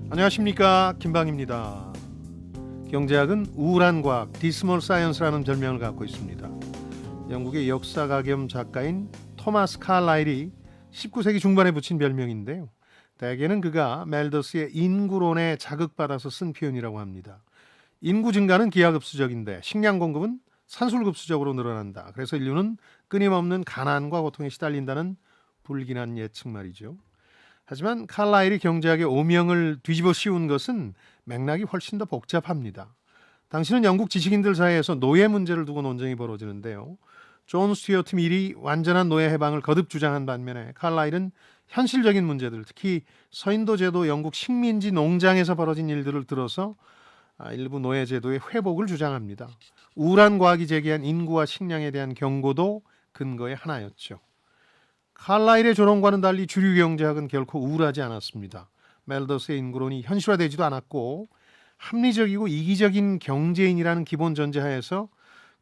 안녕하십니까, 김방입니다. 경제학은 우울한 과학, 디스멀 사이언스라는 별명을 갖고 있습니다. 영국의 역사가 겸 작가인 토마스 칼라일이 19세기 중반에 붙인 별명인데요. 대개는 그가 멜더스의 인구론에 자극받아서 쓴 표현이라고 합니다. 인구 증가는 기하급수적인데 식량 공급은 산술급수적으로 늘어난다. 그래서 인류는 끊임없는 가난과 고통에 시달린다는 불길한 예측 말이죠. 하지만 칼라일이 경제학의 오명을 뒤집어 씌운 것은 맥락이 훨씬 더 복잡합니다. 당시는 영국 지식인들 사이에서 노예 문제를 두고 논쟁이 벌어지는데요. 존 스튜어트 밀이 완전한 노예 해방을 거듭 주장한 반면에 칼라일은 현실적인 문제들, 특히 서인도 제도 영국 식민지 농장에서 벌어진 일들을 들어서 일부 노예 제도의 회복을 주장합니다. 우울한 과학이 제기한 인구와 식량에 대한 경고도 근거의 하나였죠. 칼라일의 조론과는 달리 주류 경제학은 결코 우울하지 않았습니다. 멜더스의 인구론이 현실화되지도 않았고 합리적이고 이기적인 경제인이라는 기본 전제하에서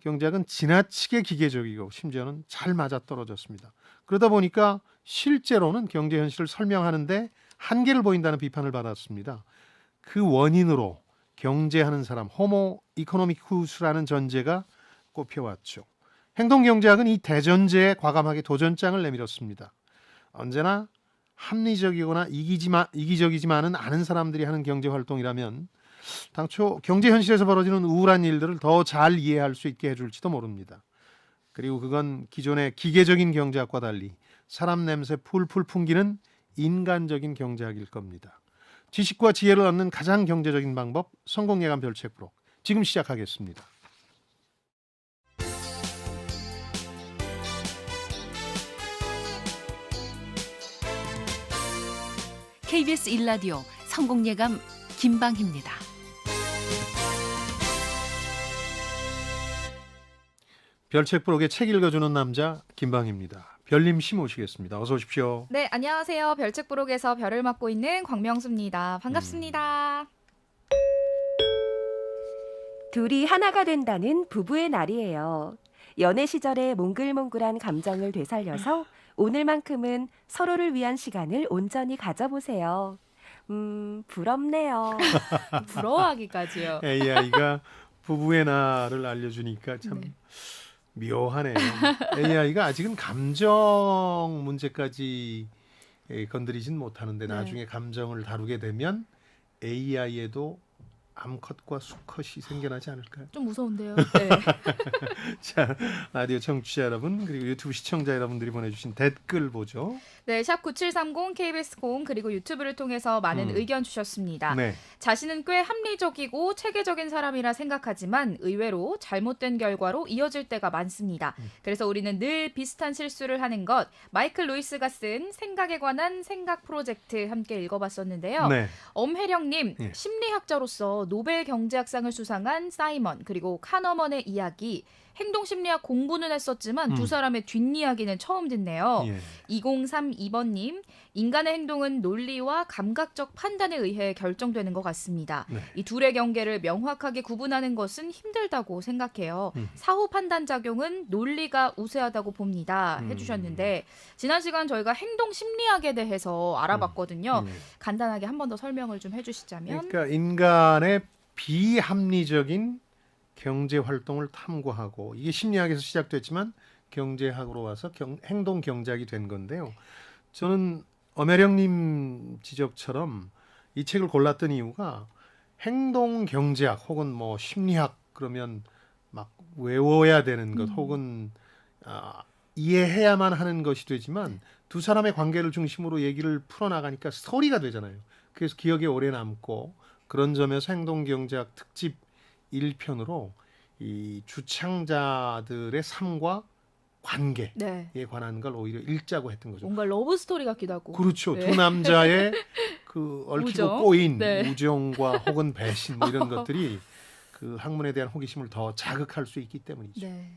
경제학은 지나치게 기계적이고 심지어는 잘 맞아떨어졌습니다. 그러다 보니까 실제로는 경제 현실을 설명하는데 한계를 보인다는 비판을 받았습니다. 그 원인으로 경제하는 사람, 호모 이코노미쿠스라는 전제가 꼽혀왔죠. 행동경제학은 이 대전제에 과감하게 도전장을 내밀었습니다. 언제나 합리적이거나 이기적이지만은 않은 사람들이 하는 경제활동이라면 당초 경제 현실에서 벌어지는 우울한 일들을 더 잘 이해할 수 있게 해줄지도 모릅니다. 그리고 그건 기존의 기계적인 경제학과 달리 사람 냄새 풀풀 풍기는 인간적인 경제학일 겁니다. 지식과 지혜를 얻는 가장 경제적인 방법, 성공예감 별책 프로. 지금 시작하겠습니다. KBS 1라디오 성공예감 김방희입니다. 별책 프로의 책 읽어주는 남자 김방희입니다. 별님 씨 모시겠습니다. 어서 오십시오. 네, 안녕하세요. 별책부록에서 별을 맡고 있는 광명수입니다. 반갑습니다. 둘이 하나가 된다는 부부의 날이에요. 연애 시절의 몽글몽글한 감정을 되살려서 오늘만큼은 서로를 위한 시간을 온전히 가져보세요. 부럽네요. 부러워하기까지요. AI가 부부의 날을 알려주니까 참 네. 묘하네요. AI가 아직은 감정 문제까지 건드리진 못하는데 네. 나중에 감정을 다루게 되면 AI에도 암컷과 수컷이 생겨나지 않을까요? 좀 무서운데요. 네. 자, 라디오 청취자 여러분 그리고 유튜브 시청자 여러분들이 보내주신 댓글 보죠. 네, 샵 9730 KBS 공 그리고 유튜브를 통해서 많은 의견 주셨습니다. 네, 자신은 꽤 합리적이고 체계적인 사람이라 생각하지만 의외로 잘못된 결과로 이어질 때가 많습니다. 그래서 우리는 늘 비슷한 실수를 하는 것. 마이클 루이스가 쓴 생각에 관한 생각 프로젝트 함께 읽어봤었는데요. 네, 엄혜령님, 예. 심리학자로서 노벨 경제학상을 수상한 사이먼 그리고 카너먼의 이야기, 행동심리학 공부는 했었지만 두 사람의 뒷이야기는 처음 듣네요. 예. 2032번님, 인간의 행동은 논리와 감각적 판단에 의해 결정되는 것 같습니다. 네. 이 둘의 경계를 명확하게 구분하는 것은 힘들다고 생각해요. 사후 판단 작용은 논리가 우세하다고 봅니다. 해주셨는데 지난 시간 저희가 행동 심리학에 대해서 알아봤거든요. 간단하게 한 번 더 설명을 좀 해주시자면. 그러니까 인간의 비합리적인 경제 활동을 탐구하고 이게 심리학에서 시작됐지만 경제학으로 와서 행동 경제학이 된 건데요. 저는 엄혜령님 지적처럼 이 책을 골랐던 이유가 행동 경제학 혹은 뭐 심리학 그러면 막 외워야 되는 것 혹은 이해해야만 하는 것이 되지만 두 사람의 관계를 중심으로 얘기를 풀어나가니까 스토리가 되잖아요. 그래서 기억에 오래 남고 그런 점에서 행동 경제학 특집 1편으로 이 주창자들의 삶과 관계에 네. 관한 걸 오히려 읽자고 했던 거죠. 뭔가 러브 스토리 같기도 하고. 그렇죠. 네. 두 남자의 그 얽히고 우정? 꼬인 네. 우정과 혹은 배신 뭐 이런 것들이 그 학문에 대한 호기심을 더 자극할 수 있기 때문이죠. 네.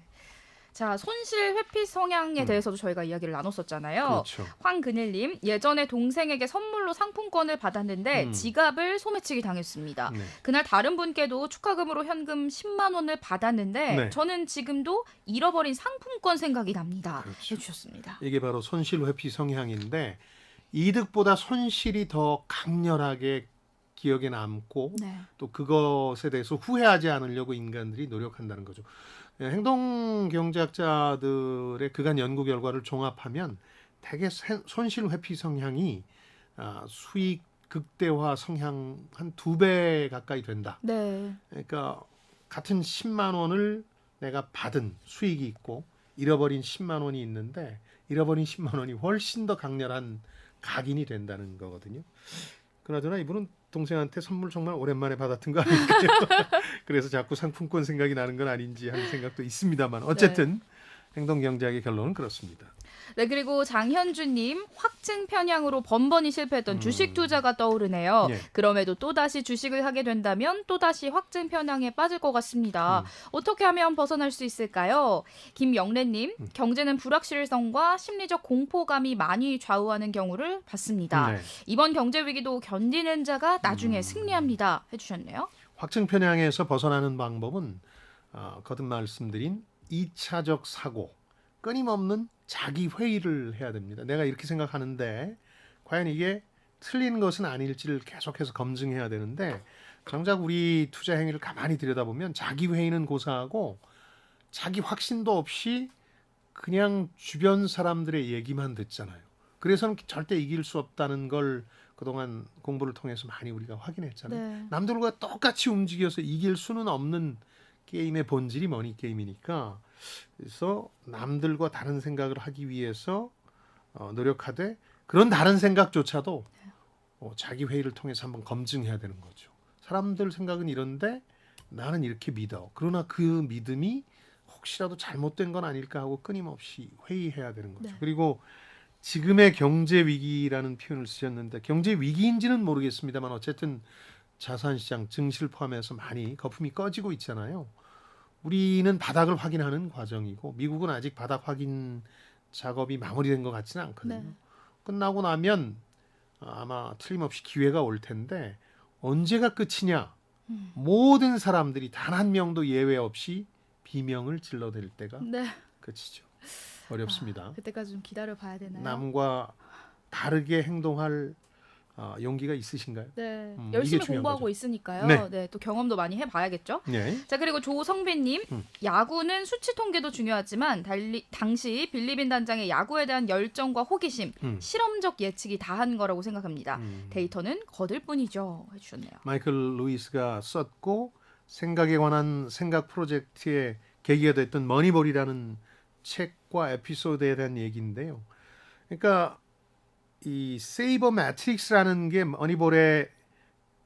자, 손실 회피 성향에 대해서도 저희가 이야기를 나눴었잖아요. 그렇죠. 황근일님, 예전에 동생에게 선물로 상품권을 받았는데 지갑을 소매치기 당했습니다. 네. 그날 다른 분께도 축하금으로 현금 10만 원을 받았는데 네. 저는 지금도 잃어버린 상품권 생각이 납니다. 그렇죠. 해주셨습니다. 이게 바로 손실 회피 성향인데 이득보다 손실이 더 강렬하게 기억에 남고 네. 또 그것에 대해서 후회하지 않으려고 인간들이 노력한다는 거죠. 행동 경제학자들의 그간 연구 결과를 종합하면 대개 손실 회피 성향이 수익 극대화 성향 한 2배 가까이 된다. 네. 그러니까 같은 10만 원을 내가 받은 수익이 있고 잃어버린 10만 원이 있는데 잃어버린 10만 원이 훨씬 더 강렬한 각인이 된다는 거거든요. 그나저나 이분은 동생한테 선물 정말 오랜만에 받았던 거 아닐까요? 그래서 자꾸 상품권 생각이 나는 건 아닌지 하는 생각도 있습니다만 어쨌든 행동 경제학의 결론은 그렇습니다. 네, 그리고 장현주님, 확증 편향으로 번번이 실패했던 주식 투자가 떠오르네요. 예. 그럼에도 또다시 주식을 하게 된다면 또다시 확증 편향에 빠질 것 같습니다. 어떻게 하면 벗어날 수 있을까요? 김영래님, 경제는 불확실성과 심리적 공포감이 많이 좌우하는 경우를 봤습니다. 네. 이번 경제 위기도 견디는 자가 나중에 승리합니다. 해주셨네요. 확증 편향에서 벗어나는 방법은 거듭 말씀드린 2차적 사고, 끊임없는 자기 회의를 해야 됩니다. 내가 이렇게 생각하는데 과연 이게 틀린 것은 아닐지를 계속해서 검증해야 되는데 정작 우리 투자 행위를 가만히 들여다보면 자기 회의는 고사하고 자기 확신도 없이 그냥 주변 사람들의 얘기만 듣잖아요. 그래서는 절대 이길 수 없다는 걸 그동안 공부를 통해서 많이 우리가 확인했잖아요. 네. 남들과 똑같이 움직여서 이길 수는 없는 게임의 본질이 머니 게임이니까 그래서 남들과 다른 생각을 하기 위해서 노력하되 그런 다른 생각조차도 자기 회의를 통해서 한번 검증해야 되는 거죠. 사람들 생각은 이런데 나는 이렇게 믿어. 그러나 그 믿음이 혹시라도 잘못된 건 아닐까 하고 끊임없이 회의해야 되는 거죠. 네. 그리고 지금의 경제 위기라는 표현을 쓰셨는데 경제 위기인지는 모르겠습니다만 어쨌든 자산시장, 증시를 포함해서 많이 거품이 꺼지고 있잖아요. 우리는 바닥을 확인하는 과정이고 미국은 아직 바닥 확인 작업이 마무리된 것 같지는 않거든요. 네. 끝나고 나면 아마 틀림없이 기회가 올 텐데 언제가 끝이냐? 모든 사람들이 단 한 명도 예외 없이 비명을 질러댈 때가 네. 끝이죠. 어렵습니다. 그때까지 좀 기다려 봐야 되나요? 남과 다르게 행동할 용기가 있으신가요? 네, 이게 열심히 중요한 공부하고 거죠. 있으니까요. 네. 네, 또 경험도 많이 해봐야겠죠. 네. 자, 그리고 조성빈님, 야구는 수치 통계도 중요하지만 당시 빌리빈 단장의 야구에 대한 열정과 호기심, 실험적 예측이 다한 거라고 생각합니다. 데이터는 거들 뿐이죠. 해주셨네요. 마이클 루이스가 썼고 생각에 관한 생각 프로젝트의 계기가 됐던 머니볼이라는 책과 에피소드에 대한 얘기인데요. 그러니까 이 세이버 매트릭스라는 게 머니볼의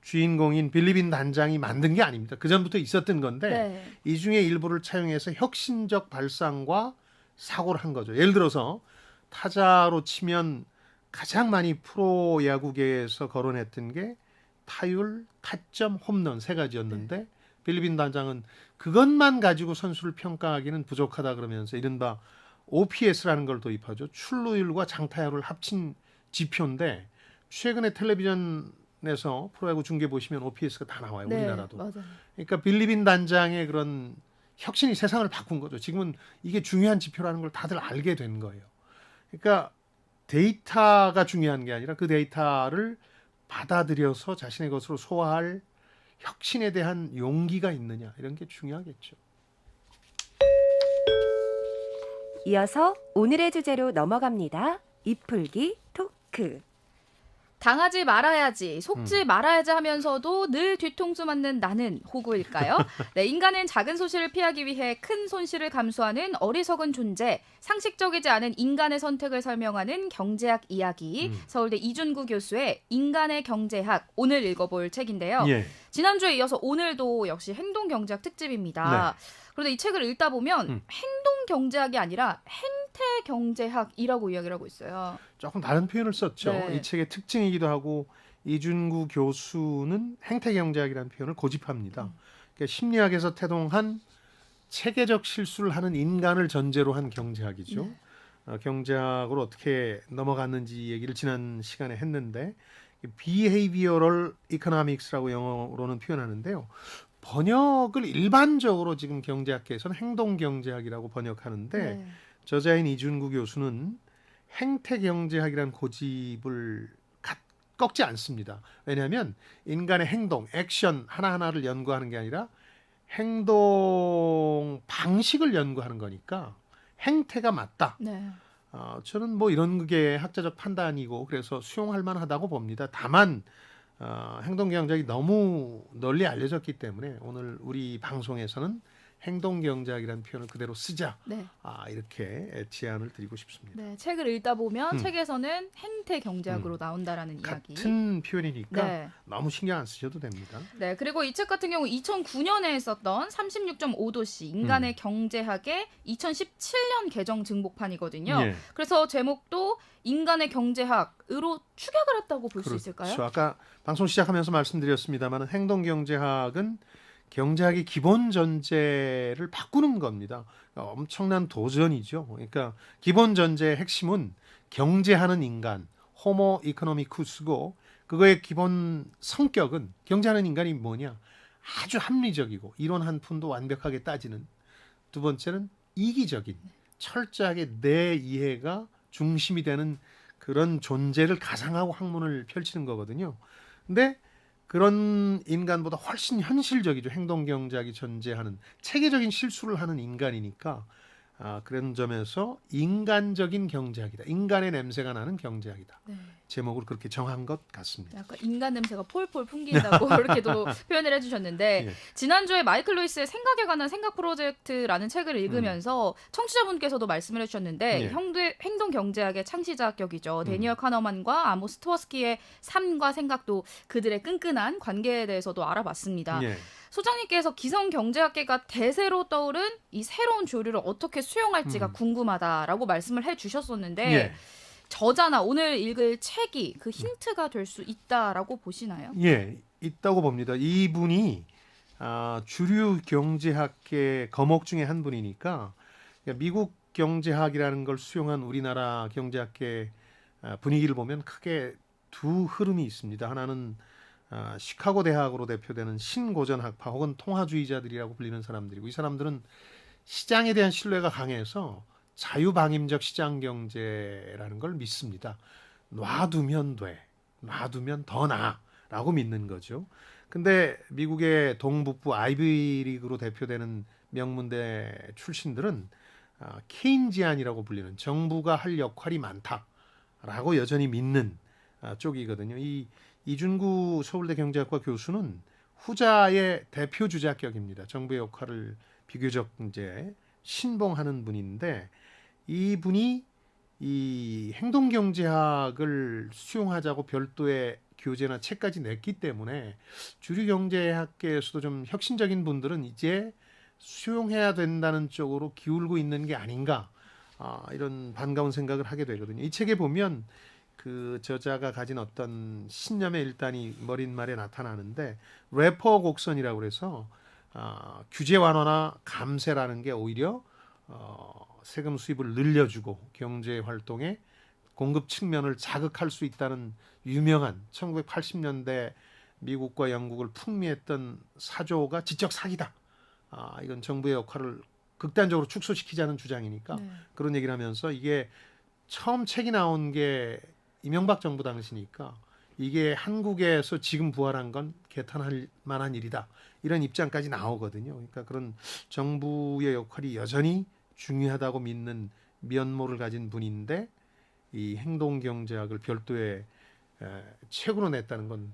주인공인 빌리빈 단장이 만든 게 아닙니다. 그 전부터 있었던 건데 네. 이 중에 일부를 차용해서 혁신적 발상과 사고를 한 거죠. 예를 들어서 타자로 치면 가장 많이 프로 야구계에서 거론했던 게 타율, 타점, 홈런 세 가지였는데 빌리빈 단장은 그것만 가지고 선수를 평가하기는 부족하다 그러면서 이른바 OPS라는 걸 도입하죠. 출루율과 장타율을 합친 지표인데 최근에 텔레비전에서 프로야구 중계 보시면 OPS가 다 나와요. 네, 우리나라도. 맞아요. 그러니까 빌리빈 단장의 그런 혁신이 세상을 바꾼 거죠. 지금은 이게 중요한 지표라는 걸 다들 알게 된 거예요. 그러니까 데이터가 중요한 게 아니라 그 데이터를 받아들여서 자신의 것으로 소화할 혁신에 대한 용기가 있느냐 이런 게 중요하겠죠. 이어서 오늘의 주제로 넘어갑니다. 잎풀기 토크. 당하지 말아야지, 속지 말아야지 하면서도 늘 뒤통수 맞는 나는 호구일까요? 네, 인간은 작은 손실을 피하기 위해 큰 손실을 감수하는 어리석은 존재, 상식적이지 않은 인간의 선택을 설명하는 경제학 이야기, 서울대 이준구 교수의 인간의 경제학, 오늘 읽어볼 책인데요. 예. 지난주에 이어서 오늘도 역시 행동경제학 특집입니다. 그런데 이 책을 읽다 보면 행동경제학이 아니라 행태경제학이라고 이야기를 하고 있어요. 조금 다른 표현을 썼죠. 네. 이 책의 특징이기도 하고 이준구 교수는 행태경제학이라는 표현을 고집합니다. 그러니까 심리학에서 태동한 체계적 실수를 하는 인간을 전제로 한 경제학이죠. 경제학으로 어떻게 넘어갔는지 얘기를 지난 시간에 했는데 behavioral economics라고 영어로는 표현하는데요. 번역을 일반적으로 지금 경제학계에서는 행동경제학이라고 번역하는데 네. 저자인 이준구 교수는 행태경제학이라는 고집을 꺾지 않습니다. 왜냐하면 인간의 행동, 액션 하나하나를 연구하는 게 아니라 행동 방식을 연구하는 거니까 행태가 맞다. 네. 저는 뭐 이런 게 학자적 판단이고 그래서 수용할 만하다고 봅니다. 다만 행동경제학이 너무 널리 알려졌기 때문에 오늘 우리 방송에서는 행동경제학이라는 표현을 그대로 쓰자. 네. 이렇게 제안을 드리고 싶습니다. 네, 책을 읽다 보면 책에서는 행태 경제학으로 나온다라는 이야기. 같은 표현이니까 네. 너무 신경 안 쓰셔도 됩니다. 네, 그리고 이 책 같은 경우 2009년에 썼던 36.5도씨 인간의 경제학의 2017년 개정 증복판이거든요. 예. 그래서 제목도 인간의 경제학으로 축약을 했다고 볼 수 그렇죠. 있을까요? 아까 방송 시작하면서 말씀드렸습니다만 행동경제학은 경제학의 기본 전제를 바꾸는 겁니다. 엄청난 도전이죠. 그러니까 기본 전제의 핵심은 경제하는 인간, 호모 이코노미쿠스고 그거의 기본 성격은 경제하는 인간이 뭐냐? 아주 합리적이고 이론 한 푼도 완벽하게 따지는. 두 번째는 이기적인, 철저하게 내 이해가 중심이 되는 그런 존재를 가상하고 학문을 펼치는 거거든요. 근데 그런 인간보다 훨씬 현실적이죠. 행동경제학이 전제하는 체계적인 실수를 하는 인간이니까 그런 점에서 인간적인 경제학이다. 인간의 냄새가 나는 경제학이다. 네. 제목을 그렇게 정한 것 같습니다. 약간 인간 냄새가 폴폴 풍긴다고 이렇게도 표현을 해주셨는데 예. 지난주에 마이클 루이스의 생각에 관한 생각 프로젝트라는 책을 읽으면서 청취자분께서도 말씀을 해주셨는데 예. 행동 경제학의 창시자격이죠. 데니얼 카너만과 아모스 트워스키의 삶과 생각도 그들의 끈끈한 관계에 대해서도 알아봤습니다. 예. 소장님께서 기성 경제학계가 대세로 떠오른 이 새로운 조류를 어떻게 수용할지가 궁금하다라고 말씀을 해주셨었는데 예. 저자나 오늘 읽을 책이 그 힌트가 될 수 있다라고 보시나요? 예, 있다고 봅니다. 이분이 주류 경제학계 거목 중에 한 분이니까 미국 경제학이라는 걸 수용한 우리나라 경제학계 분위기를 보면 크게 두 흐름이 있습니다. 하나는 시카고 대학으로 대표되는 신고전 학파 혹은 통화주의자들이라고 불리는 사람들이고 이 사람들은 시장에 대한 신뢰가 강해서 자유방임적 시장 경제라는 걸 믿습니다. 놔두면 돼. 놔두면 더 나아라고 믿는 거죠. 근데 미국의 동북부 아이비리그로 대표되는 명문대 출신들은 케인지안이라고 불리는 정부가 할 역할이 많다라고 여전히 믿는 쪽이거든요. 이 이준구 서울대 경제학과 교수는 후자의 대표 주자격입니다. 정부의 역할을 비교적 이제 신봉하는 분인데 이분이 이 행동경제학을 수용하자고 별도의 교재나 책까지 냈기 때문에 주류 경제학계에서도 좀 혁신적인 분들은 이제 수용해야 된다는 쪽으로 기울고 있는 게 아닌가 이런 반가운 생각을 하게 되거든요. 이 책에 보면 그 저자가 가진 어떤 신념의 일단이 머릿말에 나타나는데 래퍼 곡선이라고 그래서 규제 완화나 감세라는 게 오히려 세금 수입을 늘려주고 경제 활동의 공급 측면을 자극할 수 있다는 유명한 1980년대 미국과 영국을 풍미했던 사조가 지적 사기다. 이건 정부의 역할을 극단적으로 축소시키자는 주장이니까 네. 그런 얘기를 하면서 이게 처음 책이 나온 게 이명박 정부 당시니까 이게 한국에서 지금 부활한 건 개탄할 만한 일이다. 이런 입장까지 나오거든요. 그러니까 그런 정부의 역할이 여전히 중요하다고 믿는 면모를 가진 분인데 이 행동경제학을 별도의 책으로 냈다는 건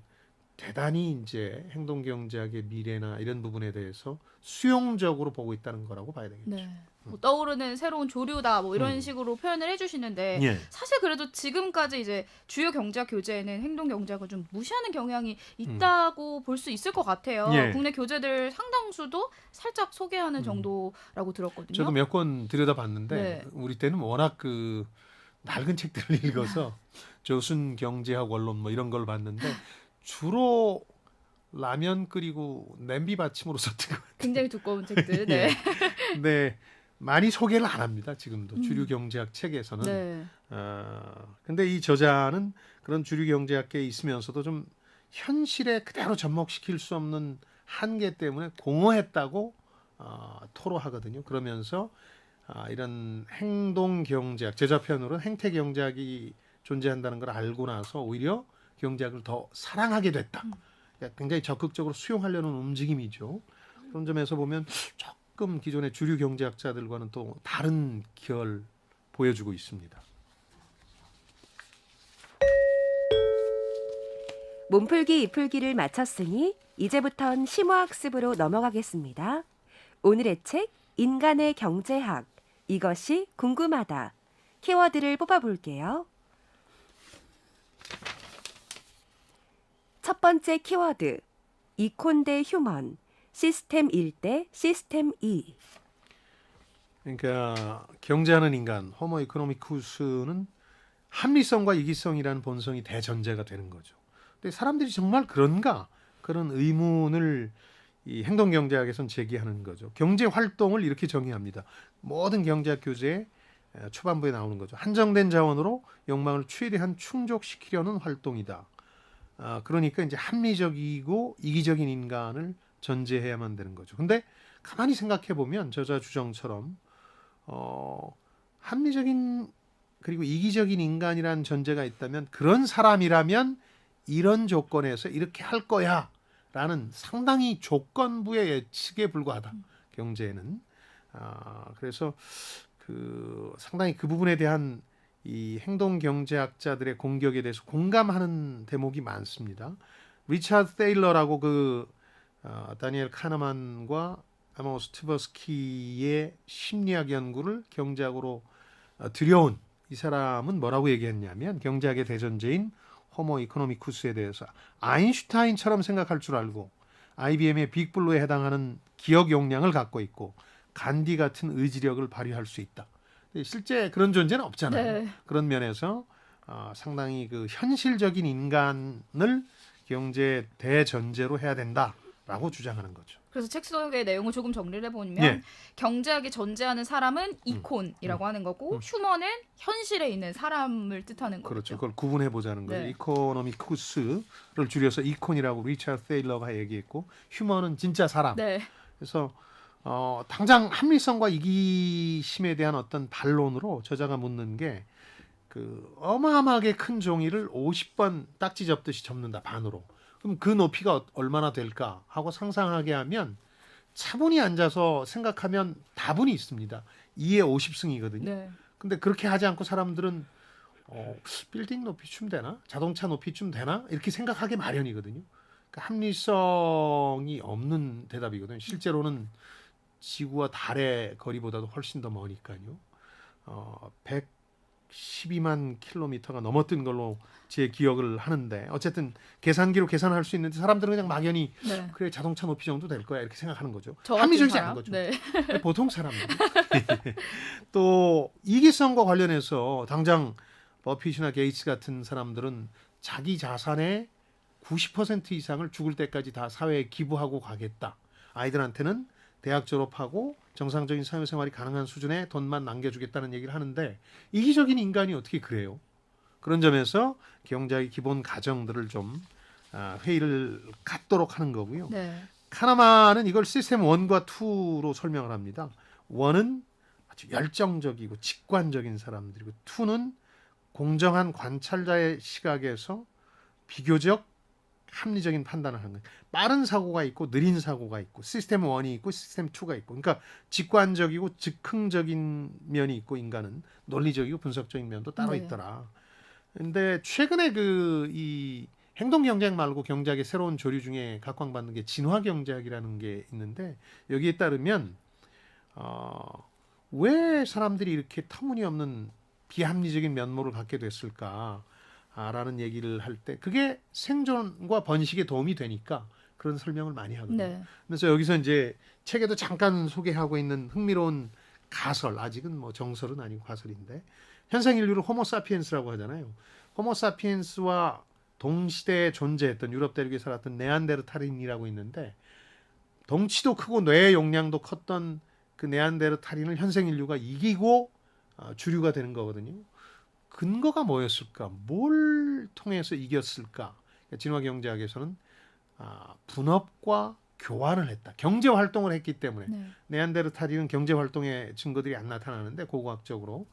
대단히 이제 행동경제학의 미래나 이런 부분에 대해서 수용적으로 보고 있다는 거라고 봐야 되겠죠. 네. 뭐 떠오르는 새로운 조류다 뭐 이런 식으로 표현을 해주시는데 예. 사실 그래도 지금까지 이제 주요 경제학 교재에는 행동 경제학을 좀 무시하는 경향이 있다고 볼 수 있을 것 같아요. 예. 국내 교재들 상당수도 살짝 소개하는 정도라고 들었거든요. 저도 몇 권 들여다봤는데 네. 우리 때는 워낙 그 낡은 책들을 읽어서 조순 경제학 원론 뭐 이런 걸 봤는데 주로 라면 끓이고 냄비 받침으로 썼던 것 같아요. 굉장히 두꺼운 책들. 네. 근데 많이 소개를 안 합니다. 지금도 주류 경제학 책에서는. 네. 근데 이 저자는 그런 주류 경제학계에 있으면서도 좀 현실에 그대로 접목시킬 수 없는 한계 때문에 공허했다고 토로하거든요. 그러면서 이런 행동 경제학, 제자 표현으로는 행태 경제학이 존재한다는 걸 알고 나서 오히려 경제학을 더 사랑하게 됐다. 그러니까 굉장히 적극적으로 수용하려는 움직임이죠. 그런 점에서 보면 조금 기존의 주류 경제학자들과는 또 다른 결 보여주고 있습니다. 몸풀기 이풀기를 마쳤으니 이제부턴 심화학습으로 넘어가겠습니다. 오늘의 책 인간의 경제학 이것이 궁금하다. 키워드를 뽑아볼게요. 첫 번째 키워드 이콘 대 휴먼 시스템 1 대 시스템 2. 그러니까 경제하는 인간 호모 이코노미쿠스는 합리성과 이기성이라는 본성이 대전제가 되는 거죠. 근데 사람들이 정말 그런가? 그런 의문을 이 행동경제학에서는 제기하는 거죠. 경제 활동을 이렇게 정의합니다. 모든 경제학 교재의 초반부에 나오는 거죠. 한정된 자원으로 욕망을 최대한 충족시키려는 활동이다. 그러니까 이제 합리적이고 이기적인 인간을 전제해야만 되는 거죠. 근데 가만히 생각해 보면 저자 주정처럼 합리적인 그리고 이기적인 인간이라는 전제가 있다면 그런 사람이라면 이런 조건에서 이렇게 할 거야 라는 상당히 조건부의 예측에 불과하다. 경제는. 그래서 상당히 그 부분에 대한 이 행동경제학자들의 공격에 대해서 공감하는 대목이 많습니다. 리차드 테일러라고 다니엘 카너만과 아모스 트버스키의 심리학 연구를 경제학으로 들여온 이 사람은 뭐라고 얘기했냐면 경제학의 대전제인 호모 이코노미쿠스에 대해서 아인슈타인처럼 생각할 줄 알고 IBM의 빅블루에 해당하는 기억 용량을 갖고 있고 간디 같은 의지력을 발휘할 수 있다. 실제 그런 존재는 없잖아요. 네. 그런 면에서 상당히 현실적인 인간을 경제 대전제로 해야 된다라고 주장하는 거죠. 그래서 책 속의 내용을 조금 정리를 해보면 예. 경제학이 전제하는 사람은 이콘이라고 하는 거고 휴먼은 현실에 있는 사람을 뜻하는 거죠. 그렇죠. 그걸 구분해 보자는 거예요. 네. 이코노미쿠스를 줄여서 이콘이라고 리차드 테일러가 얘기했고 휴먼은 진짜 사람. 네. 그래서 당장 합리성과 이기심에 대한 어떤 반론으로 저자가 묻는 게 어마어마하게 큰 종이를 50번 딱지 접듯이 접는다 반으로. 그럼 그 높이가 얼마나 될까 하고 상상하게 하면 차분히 앉아서 생각하면 다분히 있습니다. 2의 50승이거든요. 네. 근데 그렇게 하지 않고 사람들은 빌딩 높이쯤 되나? 자동차 높이쯤 되나? 이렇게 생각하기 마련이거든요. 그러니까 합리성이 없는 대답이거든요. 실제로는 지구와 달의 거리보다도 훨씬 더 머니까요. 112만 킬로미터가 넘었던 걸로 제 기억을 하는데 어쨌든 계산기로 계산할 수 있는데 사람들은 그냥 막연히 네. 그래 자동차 높이 정도 될 거야 이렇게 생각하는 거죠. 저 같은 합리적이지 사람? 않은 거죠. 네. 보통 사람들. 또 이기성과 관련해서 당장 버핏이나 게이츠 같은 사람들은 자기 자산의 90% 이상을 죽을 때까지 다 사회에 기부하고 가겠다. 아이들한테는 대학 졸업하고 정상적인 사회생활이 가능한 수준의 돈만 남겨주겠다는 얘기를 하는데 이기적인 인간이 어떻게 그래요? 그런 점에서 경제학의 기본 가정들을 좀 회의를 갖도록 하는 거고요. 네. 카나만은 이걸 시스템 1과 2로 설명을 합니다. 1은 아주 열정적이고 직관적인 사람들이고 2는 공정한 관찰자의 시각에서 비교적 합리적인 판단을 하는 거예요. 빠른 사고가 있고 느린 사고가 있고 시스템 1이 있고 시스템 2가 있고 그러니까 직관적이고 즉흥적인 면이 있고 인간은 논리적이고 분석적인 면도 따로 네. 있더라. 근데 최근에 이 행동 경제학 말고 경제학의 새로운 조류 중에 각광받는 게 진화 경제학이라는 게 있는데 여기에 따르면 왜 사람들이 이렇게 터무니없는 비합리적인 면모를 갖게 됐을까? 라는 얘기를 할 때 그게 생존과 번식에 도움이 되니까 그런 설명을 많이 하거든요. 네. 그래서 여기서 이제 책에도 잠깐 소개하고 있는 흥미로운 가설, 아직은 뭐 정설은 아니고 가설인데 현생 인류를 호모 사피엔스라고 하잖아요. 호모 사피엔스와 동시대에 존재했던 유럽 대륙에 살았던 네안데르탈인이라고 있는데 덩치도 크고 뇌 용량도 컸던 그 네안데르탈인을 현생 인류가 이기고 주류가 되는 거거든요. 근거가 뭐였을까? 뭘 통해서 이겼을까? 진화 경제학에서는 분업과 교환을 했다. 경제 활동을 했기 때문에 네. 네안데르탈인은 경제 활동의 증거들이 안 나타나는데 고고학적으로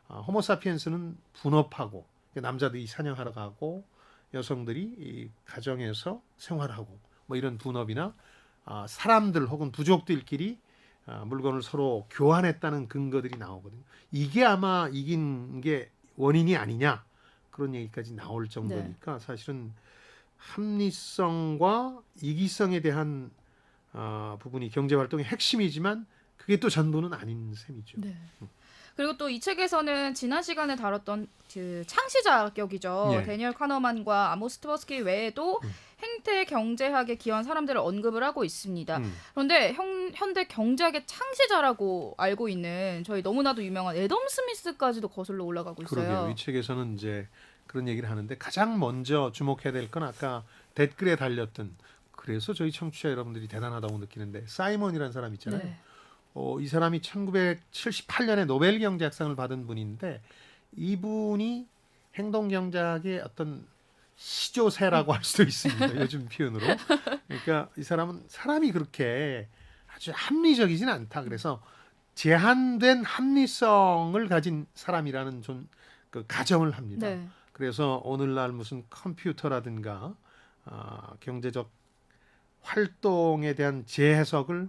호모사피엔스는 분업하고 남자들이 사냥하러 가고 여성들이 이 가정에서 생활하고 뭐 이런 분업이나 사람들 혹은 부족들끼리 물건을 서로 교환했다는 근거들이 나오거든요. 이게 아마 이긴 게 원인이 아니냐 그런 얘기까지 나올 정도니까 사실은 합리성과 이기성에 대한 부분이 경제활동의 핵심이지만 그게 또 전부는 아닌 셈이죠. 네. 그리고 또 이 책에서는 지난 시간에 다뤘던 그 창시자격이죠. 예. 데니얼 카너만과 아모스 트버스키 외에도 행태 경제학에 기여한 사람들을 언급을 하고 있습니다. 그런데 현대 경제학의 창시자라고 알고 있는 저희 너무나도 유명한 애덤 스미스까지도 거슬러 올라가고 있어요. 그러게요. 이 책에서는 이제 그런 얘기를 하는데 가장 먼저 주목해야 될 건 아까 댓글에 달렸던 그래서 저희 청취자 여러분들이 대단하다고 느끼는데 사이먼이라는 사람 있잖아요. 네. 이 사람이 1978년에 노벨 경제학상을 받은 분인데 이분이 행동경제학의 어떤 시조새라고 할 수도 있습니다. 요즘 표현으로. 그러니까 이 사람은 사람이 그렇게 아주 합리적이진 않다. 그래서 제한된 합리성을 가진 사람이라는 그 가정을 합니다. 네. 그래서 오늘날 무슨 컴퓨터라든가 경제적 활동에 대한 재해석을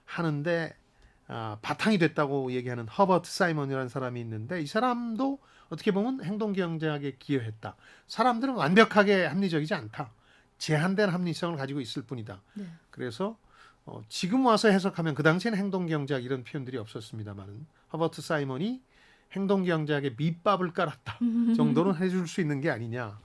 하는데 바탕이 됐다고 얘기하는 허버트 사이먼이라는 사람이 있는데 이 사람도 어떻게 보면 행동경제학에 기여했다. 사람들은 완벽하게 합리적이지 않다. 제한된 합리성을 가지고 있을 뿐이다. 네. 그래서 지금 와서 해석하면 그 당시에는 행동경제학 이런 표현들이 없었습니다만 허버트 사이먼이 행동경제학에 밑밥을 깔았다 정도는 해줄 수 있는 게 아니냐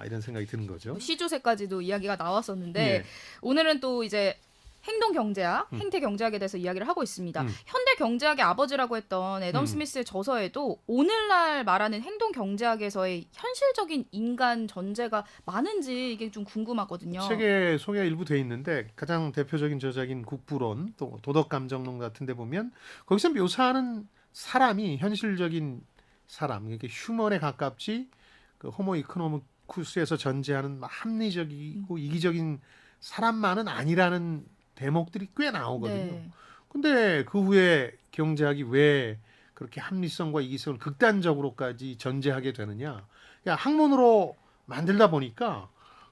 이런 생각이 드는 거죠. 시조새까지도 이야기가 나왔었는데 예. 오늘은 또 이제 행동 경제학, 행태 경제학에 대해서 이야기를 하고 있습니다. 현대 경제학의 아버지라고 했던 애덤 스미스의 저서에도 오늘날 말하는 행동 경제학에서의 현실적인 인간 전제가 많은지 이게 좀 궁금하거든요. 책에 소개가 일부 돼 있는데 가장 대표적인 저작인 국부론 또 도덕감정론 같은 데 보면 거기서 묘사하는 사람이 현실적인 사람, 이게 휴먼에 가깝지 그 호모 이코노미쿠스에서 전제하는 합리적이고 이기적인 사람만은 아니라는 대목들이 꽤 나오거든요. 네. 근데 그 후에 경제학이 왜 그렇게 합리성과 이기성을 극단적으로까지 전제하게 되느냐? 그러니까 학문으로 만들다 보니까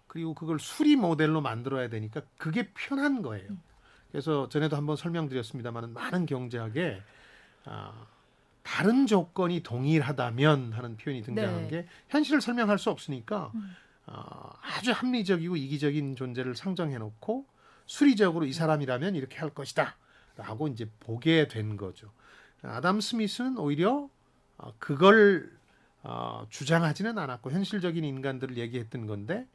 그리고 그걸 수리 모델로 만들어야 되니까 그게 편한 거예요. 그래서 전에도 한번 설명드렸습니다만 많은 경제학에 다른 조건이 동일하다면 하는 표현이 등장한 네. 게 현실을 설명할 수 없으니까 아주 합리적이고 이기적인 존재를 상정해놓고 수리적으로 이 사람이라면 이렇게 할 것이다 라고 이제 보게 된 거죠. 아담 스미스는 오히려 그걸 주장하지는 않았고 현실적인 인간들을 얘기했던 건데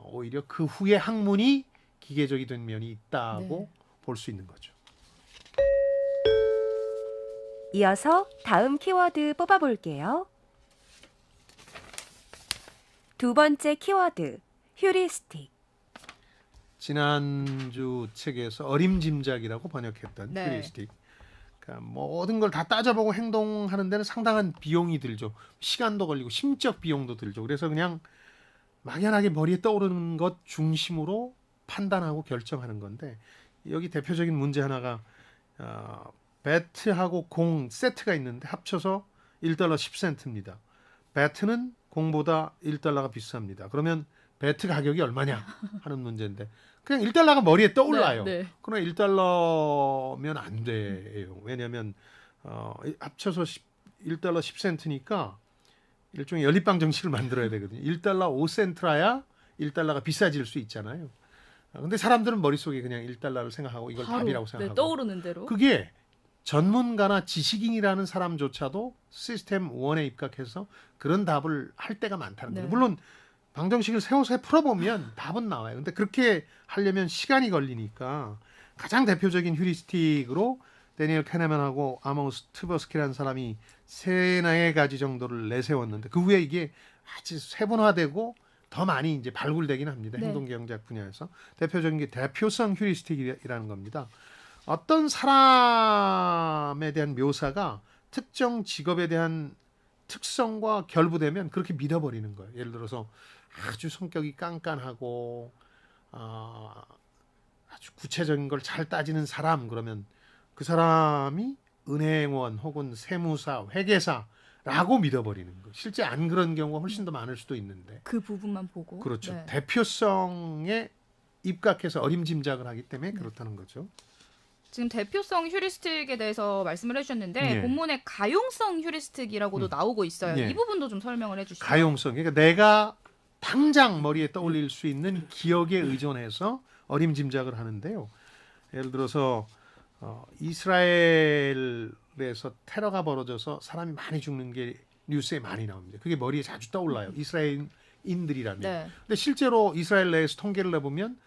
오히려 그 후에 학문이 기계적이 된 면이 있다고 볼 수 있는 거죠. 이어서 다음 키워드 뽑아볼게요. 두 번째 키워드, 휴리스틱. 지난주 책에서 어림짐작이라고 번역했던 네. 휴리스틱. 그러니까 모든 걸 다 따져보고 행동하는 데는 상당한 비용이 들죠. 시간도 걸리고 심적 비용도 들죠. 그래서 그냥 막연하게 머리에 떠오르는 것 중심으로 판단하고 결정하는 건데 여기 대표적인 문제 하나가 배트하고 공 세트가 있는데 합쳐서 $1 10센트입니다. 배트는 공보다 $1가 비쌉니다. 그러면 배트 가격이 얼마냐 하는 문제인데 그냥 $1가 머리에 떠올라요. 네. 그러나 $1면 안 돼요. 왜냐하면 합쳐서 $1 10센트니까 일종의 연립방 정식을 만들어야 되거든요. $1 5센트라야 $1가 비싸질 수 있잖아요. 근데 사람들은 머릿속에 그냥 $1를 생각하고 이걸 답이라고 생각하고 떠오르는 대로. 그게 전문가나 지식인이라는 사람조차도 시스템 1에 입각해서 그런 답을 할 때가 많다는 거예요. 물론 방정식을 세워서 풀어보면 답은 나와요. 근데 그렇게 하려면 시간이 걸리니까 가장 대표적인 휴리스틱으로 데니얼 카네만하고 아모스 트버스키라는 사람이 3-4가지 정도를 내세웠는데 그 후에 이게 아주 세분화되고 더 많이 이제 발굴되긴 합니다. 행동경제학 분야에서. 대표적인 게 대표성 휴리스틱이라는 겁니다. 어떤 사람에 대한 묘사가 특정 직업에 대한 특성과 결부되면 그렇게 믿어버리는 거예요. 예를 들어서 아주 성격이 깐깐하고 아주 구체적인 걸 잘 따지는 사람 그러면 그 사람이 은행원 혹은 세무사, 회계사 라고 믿어버리는 거. 실제 안 그런 경우가 훨씬 더 많을 수도 있는데. 그 부분만 보고. 그렇죠. 네. 대표성에 입각해서 어림짐작을 하기 때문에 그렇다는 거죠. 지금 대표성 휴리스틱에 대해서 말씀을 해주셨는데 예. 본문에 가용성 휴리스틱이라고도 나오고 있어요. 예. 이 부분도 좀 설명을 해주시죠. 가용성. 그러니까 내가 당장 머리에 떠올릴 수 있는 기억에 의존해서 어림짐작을 하는데요. 예를 들어서 이스라엘에서 테러가 벌어져서 사람이 많이 죽는 게 뉴스에 많이 나옵니다. 그게 머리에 자주 떠올라요. 이스라엘인들이라면. 네. 근데 실제로 이스라엘 내에서 통계를 내보면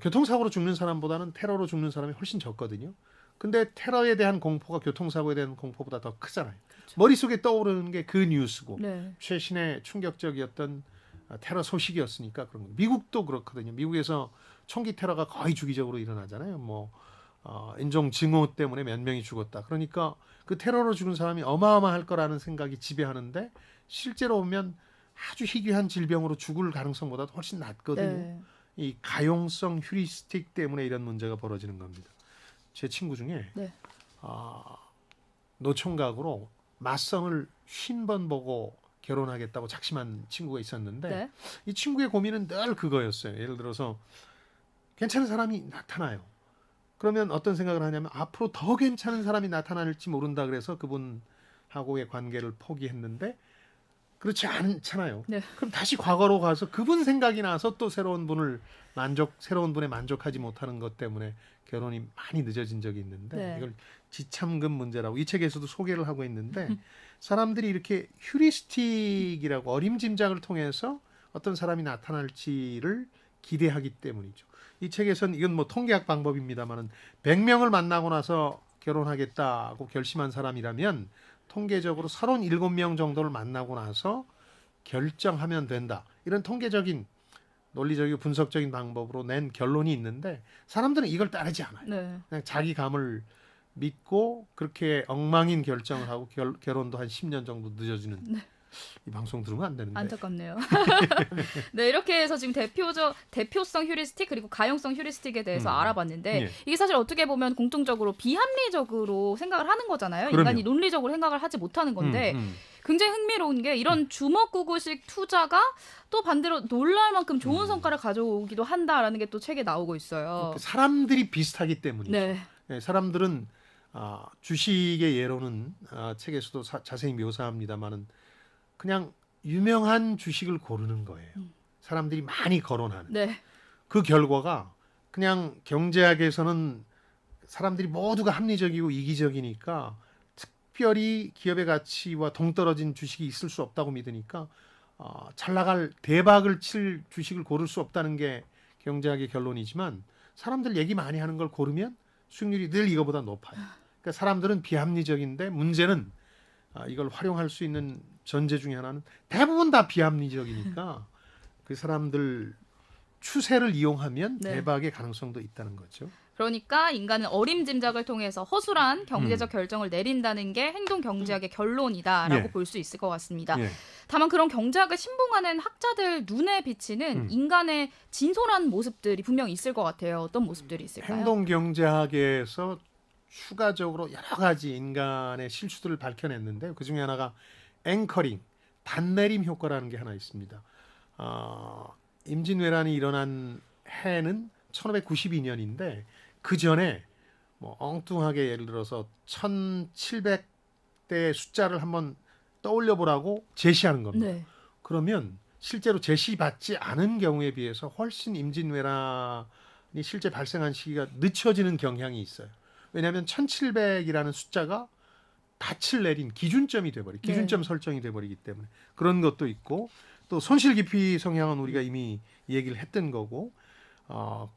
교통사고로 죽는 사람보다는 테러로 죽는 사람이 훨씬 적거든요. 근데 테러에 대한 공포가 교통사고에 대한 공포보다 더 크잖아요. 머릿속에 떠오르는 게 그 뉴스고 네. 최신의 충격적이었던 테러 소식이었으니까 그런 거. 미국도 그렇거든요. 미국에서 총기 테러가 거의 주기적으로 일어나잖아요. 인종 증오 때문에 몇 명이 죽었다. 그러니까 그 테러로 죽은 사람이 어마어마할 거라는 생각이 지배하는데 실제로 보면 아주 희귀한 질병으로 죽을 가능성보다 훨씬 낮거든요. 네. 이 가용성 휴리스틱 때문에 이런 문제가 벌어지는 겁니다. 제 친구 중에 네. 노총각으로 맞선을 50번 보고 결혼하겠다고 작심한 친구가 있었는데 네. 이 친구의 고민은 늘 그거였어요. 예를 들어서 괜찮은 사람이 나타나요. 그러면 어떤 생각을 하냐면 앞으로 더 괜찮은 사람이 나타날지 모른다 그래서 그분하고의 관계를 포기했는데 그렇지 않잖아요. 네. 그럼 다시 과거로 가서 그분 생각이 나서 또 새로운 분에 만족하지 못하는 것 때문에 결혼이 많이 늦어진 적이 있는데 네. 이걸 지참금 문제라고 이 책에서도 소개를 하고 있는데 사람들이 이렇게 휴리스틱이라고 어림짐작을 통해서 어떤 사람이 나타날지를 기대하기 때문이죠. 이 책에서는 이건 통계학 방법입니다만은 100명을 만나고 나서 결혼하겠다고 결심한 사람이라면 통계적으로 37명 정도를 만나고 나서 결정하면 된다. 이런 통계적인 논리적이고 분석적인 방법으로 낸 결론이 있는데 사람들은 이걸 따르지 않아요. 네. 그냥 자기 감을 믿고 그렇게 엉망인 결정을 하고 결혼도 한 10년 정도 늦어지는 이 방송 들으면 안 되는데. 안타깝네요. 네, 이렇게 해서 지금 대표성 휴리스틱 그리고 가용성 휴리스틱에 대해서 알아봤는데 예. 이게 사실 어떻게 보면 공통적으로 비합리적으로 생각을 하는 거잖아요. 그럼요. 인간이 논리적으로 생각을 하지 못하는 건데 굉장히 흥미로운 게 이런 주먹구구식 투자가 또 반대로 놀랄 만큼 좋은 성과를 가져오기도 한다라는 게 또 책에 나오고 있어요. 사람들이 비슷하기 때문이죠. 네. 네, 사람들은 주식의 예로는 책에서도 자세히 묘사합니다만은 그냥 유명한 주식을 고르는 거예요. 사람들이 많이 거론하는. 네. 그 결과가 그냥 경제학에서는 사람들이 모두가 합리적이고 이기적이니까 특별히 기업의 가치와 동떨어진 주식이 있을 수 없다고 믿으니까 잘 나갈 대박을 칠 주식을 고를 수 없다는 게 경제학의 결론이지만 사람들 얘기 많이 하는 걸 고르면 수익률이 늘 이거보다 높아요. 그러니까 사람들은 비합리적인데 문제는 이걸 활용할 수 있는 전제 중에 하나는 대부분 다 비합리적이니까 그 사람들 추세를 이용하면 네. 대박의 가능성도 있다는 거죠. 그러니까 인간은 어림짐작을 통해서 허술한 경제적 결정을 내린다는 게 행동 경제학의 결론이다라고 예. 볼 수 있을 것 같습니다. 예. 다만 그런 경제학을 신봉하는 학자들 눈에 비치는 인간의 진솔한 모습들이 분명히 있을 것 같아요. 어떤 모습들이 있을까요? 행동 경제학에서 추가적으로 여러 가지 인간의 실수들을 밝혀냈는데 그 중에 하나가 앵커링, 단내림 효과라는 게 하나 있습니다. 임진왜란이 일어난 해는 1592년인데 그 전에 엉뚱하게 예를 들어서 1700대 숫자를 한번 떠올려 보라고 제시하는 겁니다. 네. 그러면 실제로 제시받지 않은 경우에 비해서 훨씬 임진왜란이 실제 발생한 시기가 늦춰지는 경향이 있어요. 왜냐하면 1700이라는 숫자가 닻을 내린 기준점이 돼버리고 기준점 설정이 돼버리기 때문에 그런 것도 있고 또 손실 깊이 성향은 우리가 이미 얘기를 했던 거고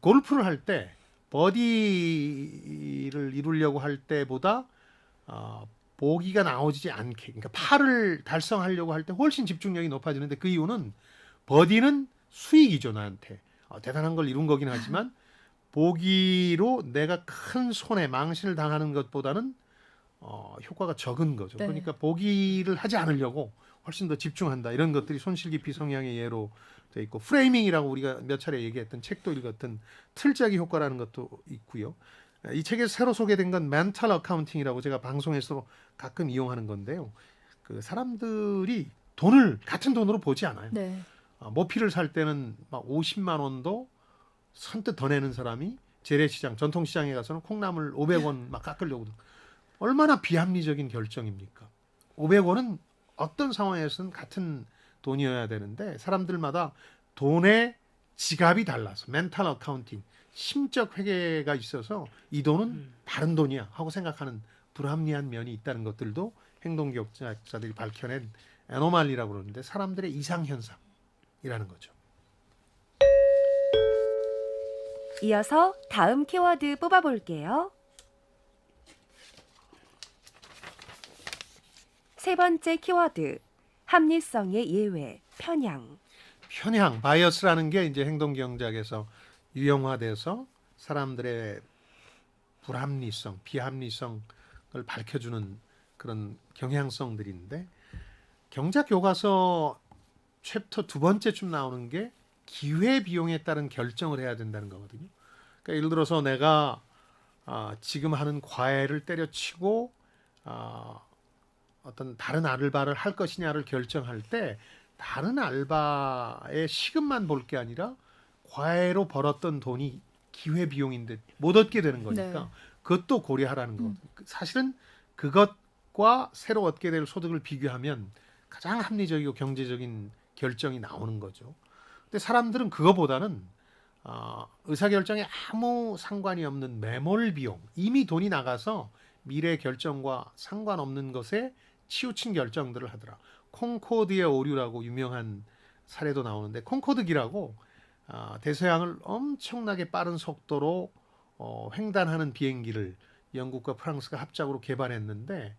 골프를 할 때 버디를 이루려고 할 때보다 보기가 나오지 않게 그러니까 파를 달성하려고 할 때 훨씬 집중력이 높아지는데 그 이유는 버디는 수익이죠 나한테 대단한 걸 이룬 거긴 하지만 보기로 내가 큰 손해 망신을 당하는 것보다는 효과가 적은 거죠. 네. 그러니까 보기를 하지 않으려고 훨씬 더 집중한다. 이런 것들이 손실 깊이 성향의 예로 돼 있고 프레이밍이라고 우리가 몇 차례 얘기했던 책도 읽었던 틀짜기 효과라는 것도 있고요. 이 책에서 새로 소개된 건 멘탈 어카운팅이라고 제가 방송에서 가끔 이용하는 건데요. 그 사람들이 돈을 같은 돈으로 보지 않아요. 네. 모피를 살 때는 막 50만 원도 선뜻 더 내는 사람이 재래시장, 전통시장에 가서는 콩나물 500원 막 깎으려고. 얼마나 비합리적인 결정입니까? 500원은 어떤 상황에서는 같은 돈이어야 되는데 사람들마다 돈의 지갑이 달라서 멘탈 어카운팅, 심적 회계가 있어서 이 돈은 다른 돈이야 하고 생각하는 불합리한 면이 있다는 것들도 행동기억자들이 밝혀낸 애노말리라고 그러는데 사람들의 이상현상이라는 거죠. 이어서 다음 키워드 뽑아볼게요. 세 번째 키워드, 합리성의 예외, 편향. 편향, 바이어스라는 게 이제 행동경제학에서 유형화돼서 사람들의 불합리성, 비합리성을 밝혀주는 그런 경향성들인데 경제학 교과서 챕터 두 번째쯤 나오는 게 기회 비용에 따른 결정을 해야 된다는 거거든요. 그러니까 예를 들어서 내가 지금 하는 과외를 때려치고 어떤 다른 알바를 할 것이냐를 결정할 때 다른 알바의 시급만 볼 게 아니라 과외로 벌었던 돈이 기회 비용인데 못 얻게 되는 거니까 네. 그것도 고려하라는 거거든요. 사실은 그것과 새로 얻게 될 소득을 비교하면 가장 합리적이고 경제적인 결정이 나오는 거죠. 근데 사람들은 그거보다는 의사결정에 아무 상관이 없는 매몰 비용, 이미 돈이 나가서 미래 결정과 상관없는 것에 치우친 결정들을 하더라. 콩코드의 오류라고 유명한 사례도 나오는데 콩코드기라고 대서양을 엄청나게 빠른 속도로 횡단하는 비행기를 영국과 프랑스가 합작으로 개발했는데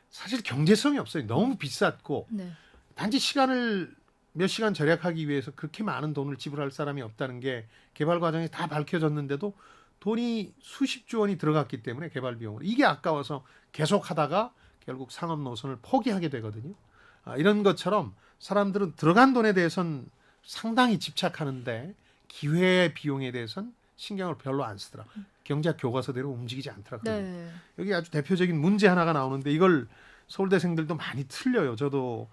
사실 경제성이 없어요. 너무 비쌌고 네. 단지 시간을 몇 시간 절약하기 위해서 그렇게 많은 돈을 지불할 사람이 없다는 게 개발 과정에 다 밝혀졌는데도 돈이 수십조 원이 들어갔기 때문에 개발 비용으로 이게 아까워서 계속 하다가 결국 상업 노선을 포기하게 되거든요. 이런 것처럼 사람들은 들어간 돈에 대해서는 상당히 집착하는데 기회 비용에 대해서는 신경을 별로 안 쓰더라. 경제학 교과서대로 움직이지 않더라고요. 네. 여기 아주 대표적인 문제 하나가 나오는데 이걸 서울대생들도 많이 틀려요. 저도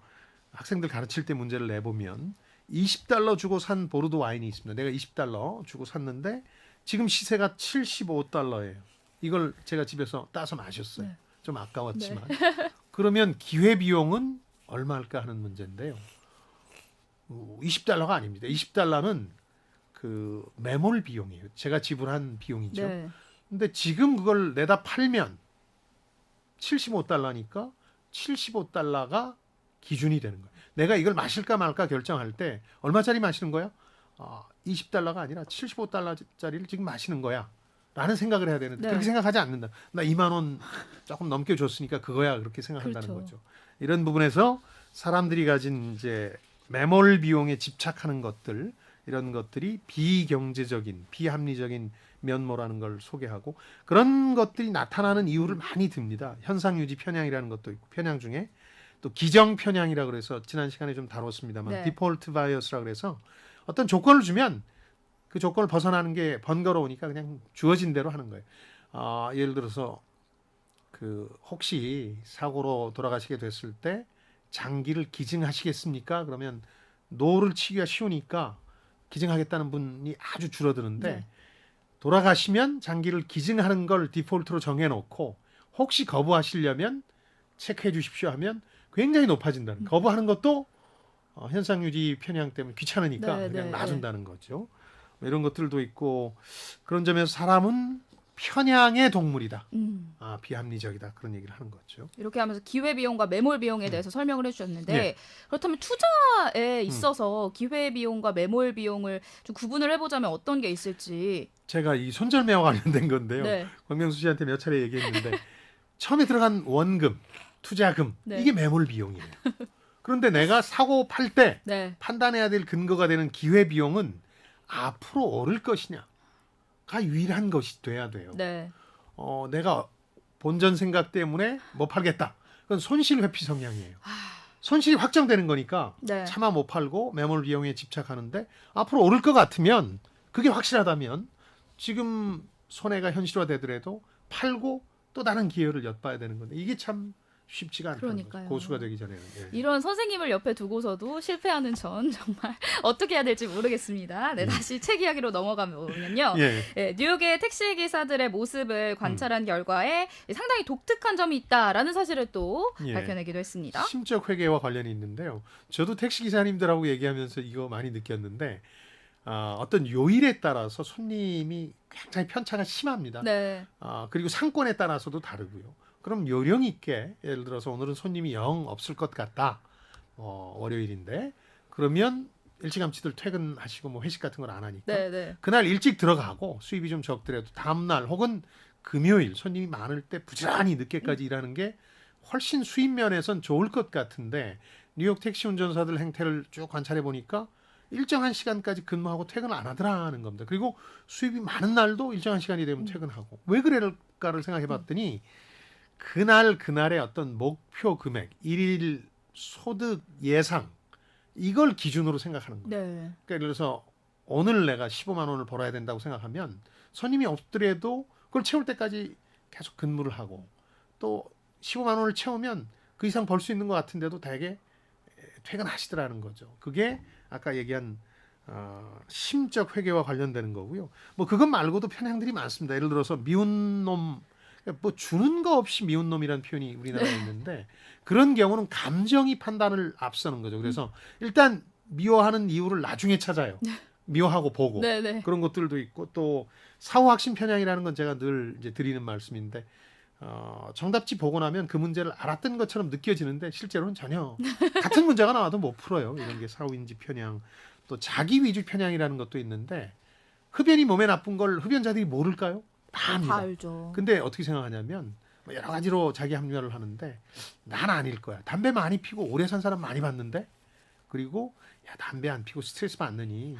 학생들 가르칠 때 문제를 내보면 20달러 주고 산 보르도 와인이 있습니다. 내가 20달러 주고 샀는데 지금 시세가 75달러예요. 이걸 제가 집에서 따서 마셨어요. 네. 좀 아까웠지만. 그러면 기회비용은 얼마일까 하는 문제인데요. 20달러가 아닙니다. 20달러는 그 매몰 비용이에요. 제가 지불한 비용이죠. 네. 근데 지금 그걸 내다 팔면 75달러니까 75달러가 기준이 되는 거예요. 내가 이걸 마실까 말까 결정할 때 얼마짜리 마시는 거야? 20달러가 아니라 75달러짜리를 지금 마시는 거야. 라는 생각을 해야 되는데 네. 그렇게 생각하지 않는다. 나 2만 원 조금 넘게 줬으니까 그거야. 그렇게 생각한다는 그렇죠. 거죠. 이런 부분에서 사람들이 가진 이제 매몰 비용에 집착하는 것들 이런 것들이 비경제적인 비합리적인 면모라는 걸 소개하고 그런 것들이 나타나는 이유를 많이 듭니다. 현상유지 편향이라는 것도 있고 편향 중에 또 기정 편향이라고 그래서 지난 시간에 좀 다뤘습니다만 네. 디폴트 바이어스라고 그래서 어떤 조건을 주면 그 조건을 벗어나는 게 번거로우니까 그냥 주어진 대로 하는 거예요. 예를 들어서 그 혹시 사고로 돌아가시게 됐을 때 장기를 기증하시겠습니까? 그러면 노를 치기가 쉬우니까 기증하겠다는 분이 아주 줄어드는데 네. 돌아가시면 장기를 기증하는 걸 디폴트로 정해놓고 혹시 거부하시려면 체크해 주십시오 하면 굉장히 높아진다는 거부하는 것도 현상유지 편향 때문에 귀찮으니까 네, 그냥 네, 놔준다는 거죠. 이런 것들도 있고 그런 점에서 사람은 편향의 동물이다. 비합리적이다. 그런 얘기를 하는 거죠. 이렇게 하면서 기회 비용과 매몰 비용에 대해서 설명을 해주셨는데 그렇다면 투자에 있어서 기회 비용과 매몰 비용을 좀 구분을 해보자면 어떤 게 있을지. 제가 이 손절매와 관련된 건데요. 네. 권명수 씨한테 몇 차례 얘기했는데 처음에 들어간 원금, 투자금 네. 이게 매몰 비용이에요. 그런데 내가 사고 팔 때 네. 판단해야 될 근거가 되는 기회 비용은 앞으로 오를 것이냐가 유일한 것이 돼야 돼요. 네. 내가 본전 생각 때문에 못 팔겠다. 그건 손실 회피 성향이에요. 손실이 확정되는 거니까 네. 차마 못 팔고 매몰 비용에 집착하는데 앞으로 오를 것 같으면 그게 확실하다면 지금 손해가 현실화되더라도 팔고 또 다른 기회를 엿봐야 되는 건데 이게 참 쉽지가 않다는 거죠. 그러니까요. 고수가 되기 전에는. 예. 이런 선생님을 옆에 두고서도 실패하는 전 정말 어떻게 해야 될지 모르겠습니다. 네, 다시 책 이야기로 넘어가면요. 예. 네, 뉴욕의 택시 기사들의 모습을 관찰한 결과에 상당히 독특한 점이 있다라는 사실을 또 예. 밝혀내기도 했습니다. 심적 회계와 관련이 있는데요. 저도 택시 기사님들하고 얘기하면서 이거 많이 느꼈는데 어떤 요일에 따라서 손님이 굉장히 편차가 심합니다. 네. 그리고 상권에 따라서도 다르고요. 그럼 요령 있게 예를 들어서 오늘은 손님이 영 없을 것 같다. 월요일인데 그러면 일찌감치들 퇴근하시고 뭐 회식 같은 걸 안 하니까 네, 네. 그날 일찍 들어가고 수입이 좀 적더라도 다음날 혹은 금요일 손님이 많을 때 부지런히 늦게까지 일하는 게 훨씬 수입 면에선 좋을 것 같은데 뉴욕 택시 운전사들 행태를 쭉 관찰해 보니까 일정한 시간까지 근무하고 퇴근을 안 하더라는 겁니다. 그리고 수입이 많은 날도 일정한 시간이 되면 퇴근하고 왜 그럴까를 생각해 봤더니 그날의 어떤 목표 금액, 일일 소득 예상 이걸 기준으로 생각하는 거예요. 네. 그러니까 예를 들어서 오늘 내가 15만 원을 벌어야 된다고 생각하면 손님이 없더라도 그걸 채울 때까지 계속 근무를 하고 또 15만 원을 채우면 그 이상 벌 수 있는 것 같은데도 대개 퇴근하시더라는 거죠. 그게 아까 얘기한 심적 회계와 관련되는 거고요. 뭐 그것 말고도 편향들이 많습니다. 예를 들어서 미운 놈, 뭐 주는 거 없이 미운 놈이라는 표현이 우리나라에 있는데 그런 경우는 감정이 판단을 앞서는 거죠. 그래서 일단 미워하는 이유를 나중에 찾아요. 미워하고 보고 네, 네. 그런 것들도 있고 또 사후학심 편향이라는 건 제가 늘 이제 드리는 말씀인데 정답지 보고 나면 그 문제를 알았던 것처럼 느껴지는데 실제로는 전혀 같은 문제가 나와도 못 풀어요. 이런 게 사후인지 편향 또 자기 위주 편향이라는 것도 있는데 흡연이 몸에 나쁜 걸 흡연자들이 모를까요? 다 압니다. 다 알죠. 근데 어떻게 생각하냐면 뭐 여러 가지로 자기 합리화를 하는데 난 아닐 거야. 담배 많이 피고 오래 산 사람 많이 봤는데 그리고 야 담배 안 피고 스트레스 받느니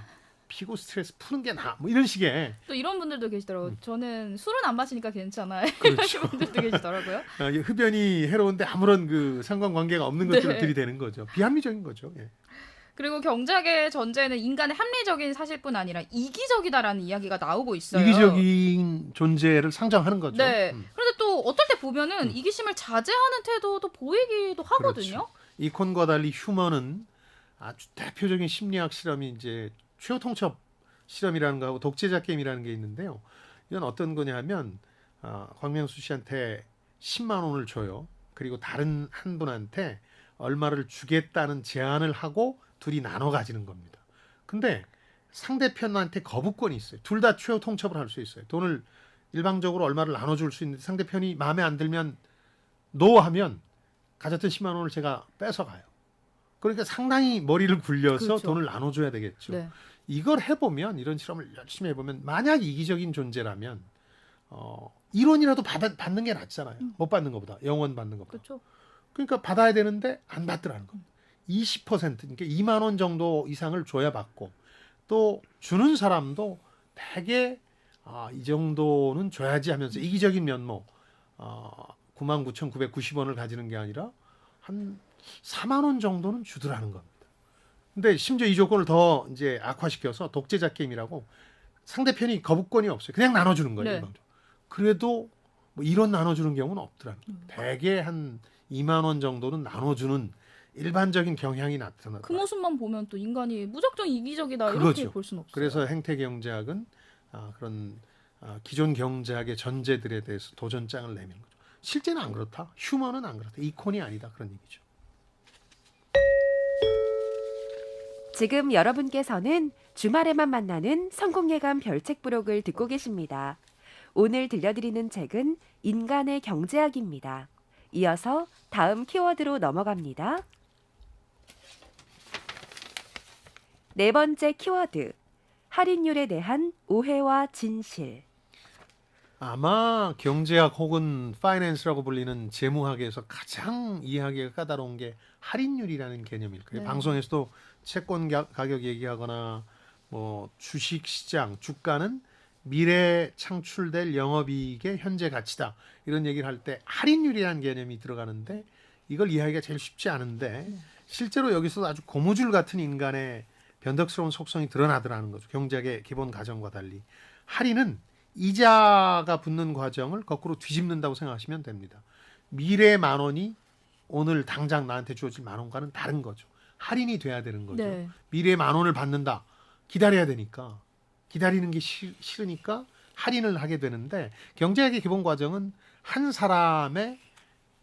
피고 스트레스 푸는 게 나아. 뭐 이런 식의 또 이런 분들도 계시더라고요. 저는 술은 안 마시니까 괜찮아요. 그렇죠. 이런 분들도 계시더라고요. 이게 흡연이 해로운데 아무런 그 상관관계가 없는 네. 것들을 들이대는 거죠. 비합리적인 거죠. 예. 그리고 경제학의 전제는 인간의 합리적인 사실뿐 아니라 이기적이다라는 이야기가 나오고 있어요. 이기적인 존재를 상정하는 거죠. 네. 그런데 또 어떨 때 보면은 이기심을 자제하는 태도도 보이기도 하거든요. 그렇죠. 이콘과 달리 휴먼은 아주 대표적인 심리학 실험이 이제 최후 통첩 실험이라는 거하고 독재자 게임이라는 게 있는데요. 이건 어떤 거냐면 광명수 씨한테 10만 원을 줘요. 그리고 다른 한 분한테 얼마를 주겠다는 제안을 하고 둘이 나눠 가지는 겁니다. 근데 상대편한테 거부권이 있어요. 둘 다 최후 통첩을 할 수 있어요. 돈을 일방적으로 얼마를 나눠줄 수 있는데 상대편이 마음에 안 들면 노 하면 가졌던 10만 원을 제가 뺏어가요. 그러니까 상당히 머리를 굴려서 그렇죠. 돈을 나눠줘야 되겠죠. 네. 이걸 해보면 이런 실험을 열심히 해보면 만약 이기적인 존재라면 이론이라도 받는 게 낫잖아요. 못 받는 것보다 영원 받는 것보다. 그렇죠. 그러니까 받아야 되는데 안 받더라는 겁니다. 20% 그러니까 2만 원 정도 이상을 줘야 받고 또 주는 사람도 되게 이 정도는 줘야지 하면서 이기적인 면모 99,990원을 가지는 게 아니라 한 4만 원 정도는 주더라는 겁니다. 근데 심지어 이 조건을 더 이제 악화시켜서 독재자 게임이라고 상대편이 거부권이 없어요. 그냥 나눠주는 거예요. 네. 일방적으로. 그래도 뭐 이런 나눠주는 경우는 없더라는 거예요. 대개 한 2만 원 정도는 나눠주는 일반적인 경향이 나타나요. 그 모습만 보면 또 인간이 무작정 이기적이다 이렇게 그거죠. 볼 수는 없어요. 그래서 행태 경제학은 그런 기존 경제학의 전제들에 대해서 도전장을 내미는 거죠. 실제는 안 그렇다. 휴먼은 안 그렇다. 이콘이 아니다. 그런 얘기죠. 지금 여러분께서는 주말에만 만나는 성공예감 별책 부록을 듣고 계십니다. 오늘 들려드리는 책은 인간의 경제학입니다. 이어서 다음 키워드로 넘어갑니다. 네 번째 키워드, 할인율에 대한 오해와 진실. 아마 경제학 혹은 파이낸스라고 불리는 재무학에서 가장 이해하기가 까다로운 게 할인율이라는 개념일 거예요. 네. 방송에서도 채권 가격 얘기하거나 뭐 주식 시장, 주가는 미래에 창출될 영업이익의 현재 가치다. 이런 얘기를 할 때 할인율이라는 개념이 들어가는데 이걸 이해하기가 제일 쉽지 않은데 실제로 여기서도 아주 고무줄 같은 인간의 변덕스러운 속성이 드러나더라는 거죠. 경제학의 기본 가정과 달리. 할인은 이자가 붙는 과정을 거꾸로 뒤집는다고 생각하시면 됩니다. 미래 만 원이 오늘 당장 나한테 주어질 10,000원과는 다른 거죠. 할인이 돼야 되는 거죠. 네. 미래에 10,000원을 받는다. 기다려야 되니까. 기다리는 게 싫으니까 할인을 하게 되는데 경제학의 기본 과정은 한 사람의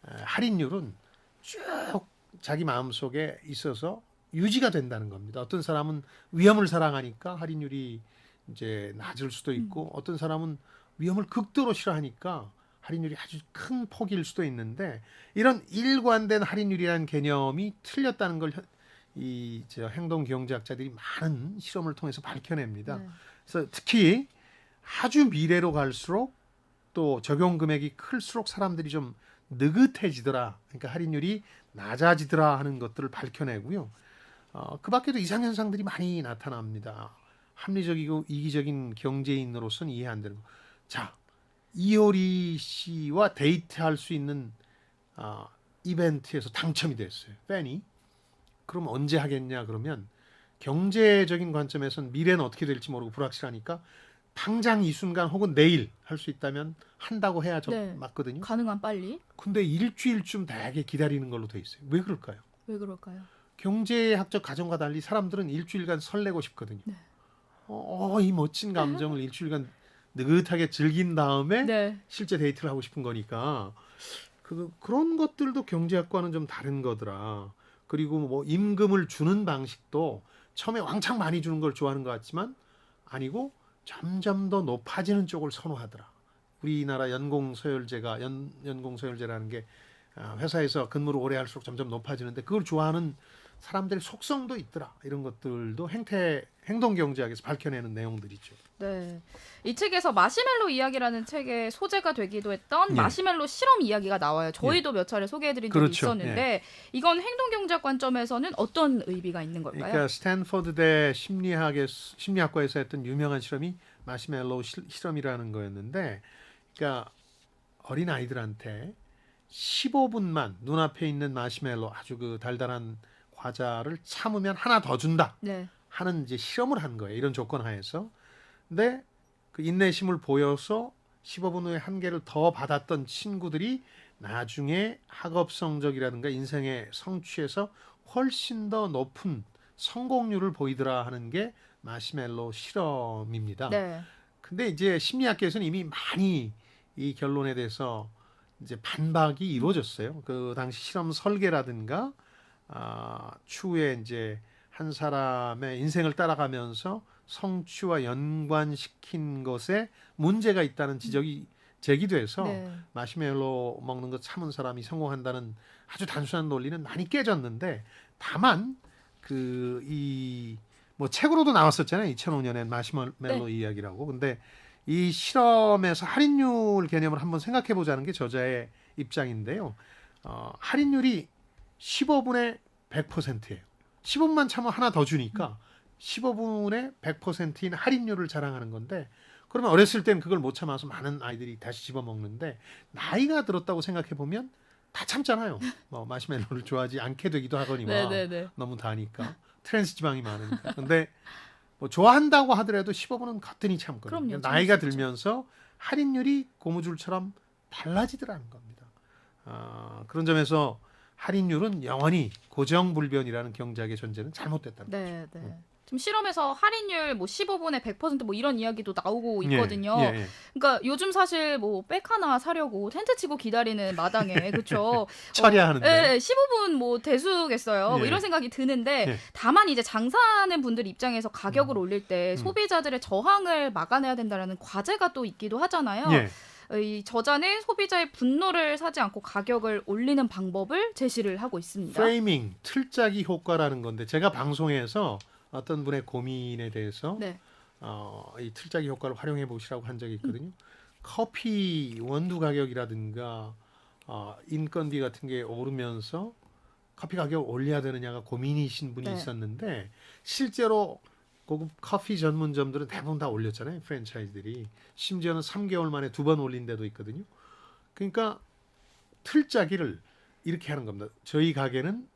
할인율은 쭉 자기 마음속에 있어서 유지가 된다는 겁니다. 어떤 사람은 위험을 사랑하니까 할인율이 이제 낮을 수도 있고 어떤 사람은 위험을 극도로 싫어하니까 할인율이 아주 큰 폭일 수도 있는데 이런 일관된 할인율이라는 개념이 틀렸다는 걸 행동 경제학자들이 많은 실험을 통해서 밝혀냅니다. 네. 그래서 특히 아주 미래로 갈수록 또 적용 금액이 클수록 사람들이 좀 느긋해지더라. 그러니까 할인율이 낮아지더라 하는 것들을 밝혀내고요. 그 밖에도 이상현상들이 많이 나타납니다. 합리적이고 이기적인 경제인으로서는 이해 안 되는 거. 자, 이효리 씨와 데이트할 수 있는 이벤트에서 당첨이 됐어요. 팬이. 그럼 언제 하겠냐 그러면 경제적인 관점에서는 미래는 어떻게 될지 모르고 불확실하니까 당장 이 순간 혹은 내일 할 수 있다면 한다고 해야 네. 맞거든요. 가능한 빨리. 근데 일주일쯤 대개 기다리는 걸로 돼 있어요. 왜 그럴까요? 왜 그럴까요? 경제학적 가정과 달리 사람들은 일주일간 설레고 싶거든요. 네. 이 멋진 감정을 일주일간 느긋하게 즐긴 다음에 네. 실제 데이트를 하고 싶은 거니까 그런 것들도 경제학과는 좀 다른 거더라. 그리고 뭐 임금을 주는 방식도 처음에 왕창 많이 주는 걸 좋아하는 것 같지만 아니고 점점 더 높아지는 쪽을 선호하더라. 우리나라 연공서열제라는 게 회사에서 근무를 오래 할수록 점점 높아지는데 그걸 좋아하는 사람들의 속성도 있더라. 이런 것들도 행동경제학에서 밝혀내는 내용들이죠. 네. 이 책에서 마시멜로 이야기라는 책의 소재가 되기도 했던 예. 마시멜로 실험 이야기가 나와요. 저희도 몇 차례 소개해드린 적이 그렇죠. 있었는데 이건 행동경제학 관점에서는 어떤 의미가 있는 걸까요? 그러니까 스탠퍼드대 심리학과에서 했던 유명한 실험이 마시멜로 실험이라는 거였는데 그러니까 어린 아이들한테 15분만 눈앞에 있는 마시멜로 아주 그 달달한 과자를 참으면 하나 더 준다 네. 하는 이제 실험을 한 거예요. 이런 조건 하에서. 근데 그 인내심을 보여서 15분 후에 한 개를 더 받았던 친구들이 나중에 학업 성적이라든가 인생의 성취에서 훨씬 더 높은 성공률을 보이더라 하는 게 마시멜로 실험입니다. 네. 근데 이제 심리학계에서는 이미 많이 이 결론에 대해서 이제 반박이 이루어졌어요. 그 당시 실험 설계라든가 추후에 이제 한 사람의 인생을 따라가면서 성취와 연관시킨 것에 문제가 있다는 지적이 제기돼서 네. 마시멜로 먹는 거 참은 사람이 성공한다는 아주 단순한 논리는 많이 깨졌는데 다만 뭐 책으로도 나왔었잖아요. 2005년엔 마시멜로 이야기라고. 근데 이 실험에서 할인율 개념을 한번 생각해 보자는 게 저자의 입장인데요. 할인율이 15분에 100%예요. 15분만 참으면 하나 더 주니까 15분에 100%인 할인율을 자랑하는 건데 그러면 어렸을 땐 그걸 못 참아서 많은 아이들이 다시 집어먹는데 나이가 들었다고 생각해 보면 다 참잖아요. 뭐 마시멜로를 좋아하지 않게 되기도 하거니와 네. 너무 다니까 트랜스 지방이 많으니까. 근데 뭐 좋아한다고 하더라도 15분은 거뜬히 참거든요. 그럼요, 나이가 참을 수 있죠. 들면서 할인율이 고무줄처럼 달라지더라는 겁니다. 그런 점에서 할인율은 영원히 고정불변이라는 경제학의 전제는 잘못됐다는 거죠. 네, 네. 지금 실험에서 할인율 뭐 15분에 100% 뭐 이런 이야기도 나오고 있거든요. 예. 그러니까 요즘 사실 뭐 백 하나 사려고 텐트 치고 기다리는 마당에 그렇죠. 처리하는데. 15분 뭐 대수겠어요. 뭐 예. 이런 생각이 드는데 예. 다만 이제 장사하는 분들 입장에서 가격을 올릴 때 소비자들의 저항을 막아내야 된다라는 과제가 또 있기도 하잖아요. 예. 이 저자는 소비자의 분노를 사지 않고 가격을 올리는 방법을 제시를 하고 있습니다. 프레이밍, 틀짜기 효과라는 건데 제가 방송에서 어떤 분의 고민에 대해서 네. 이 틀짜기 효과를 활용해 보시라고 한 적이 있거든요. 커피 원두 가격이라든가 인건비 같은 게 오르면서 커피 가격을 올려야 되느냐가 고민이신 분이 네. 있었는데 실제로 고급 커피 전문점들은 대부분 다 올렸잖아요. 프랜차이즈들이. 심지어는 3개월 만에 2번 올린 데도 있거든요. 그러니까 틀짜기를 이렇게 하는 겁니다. 저희 가게는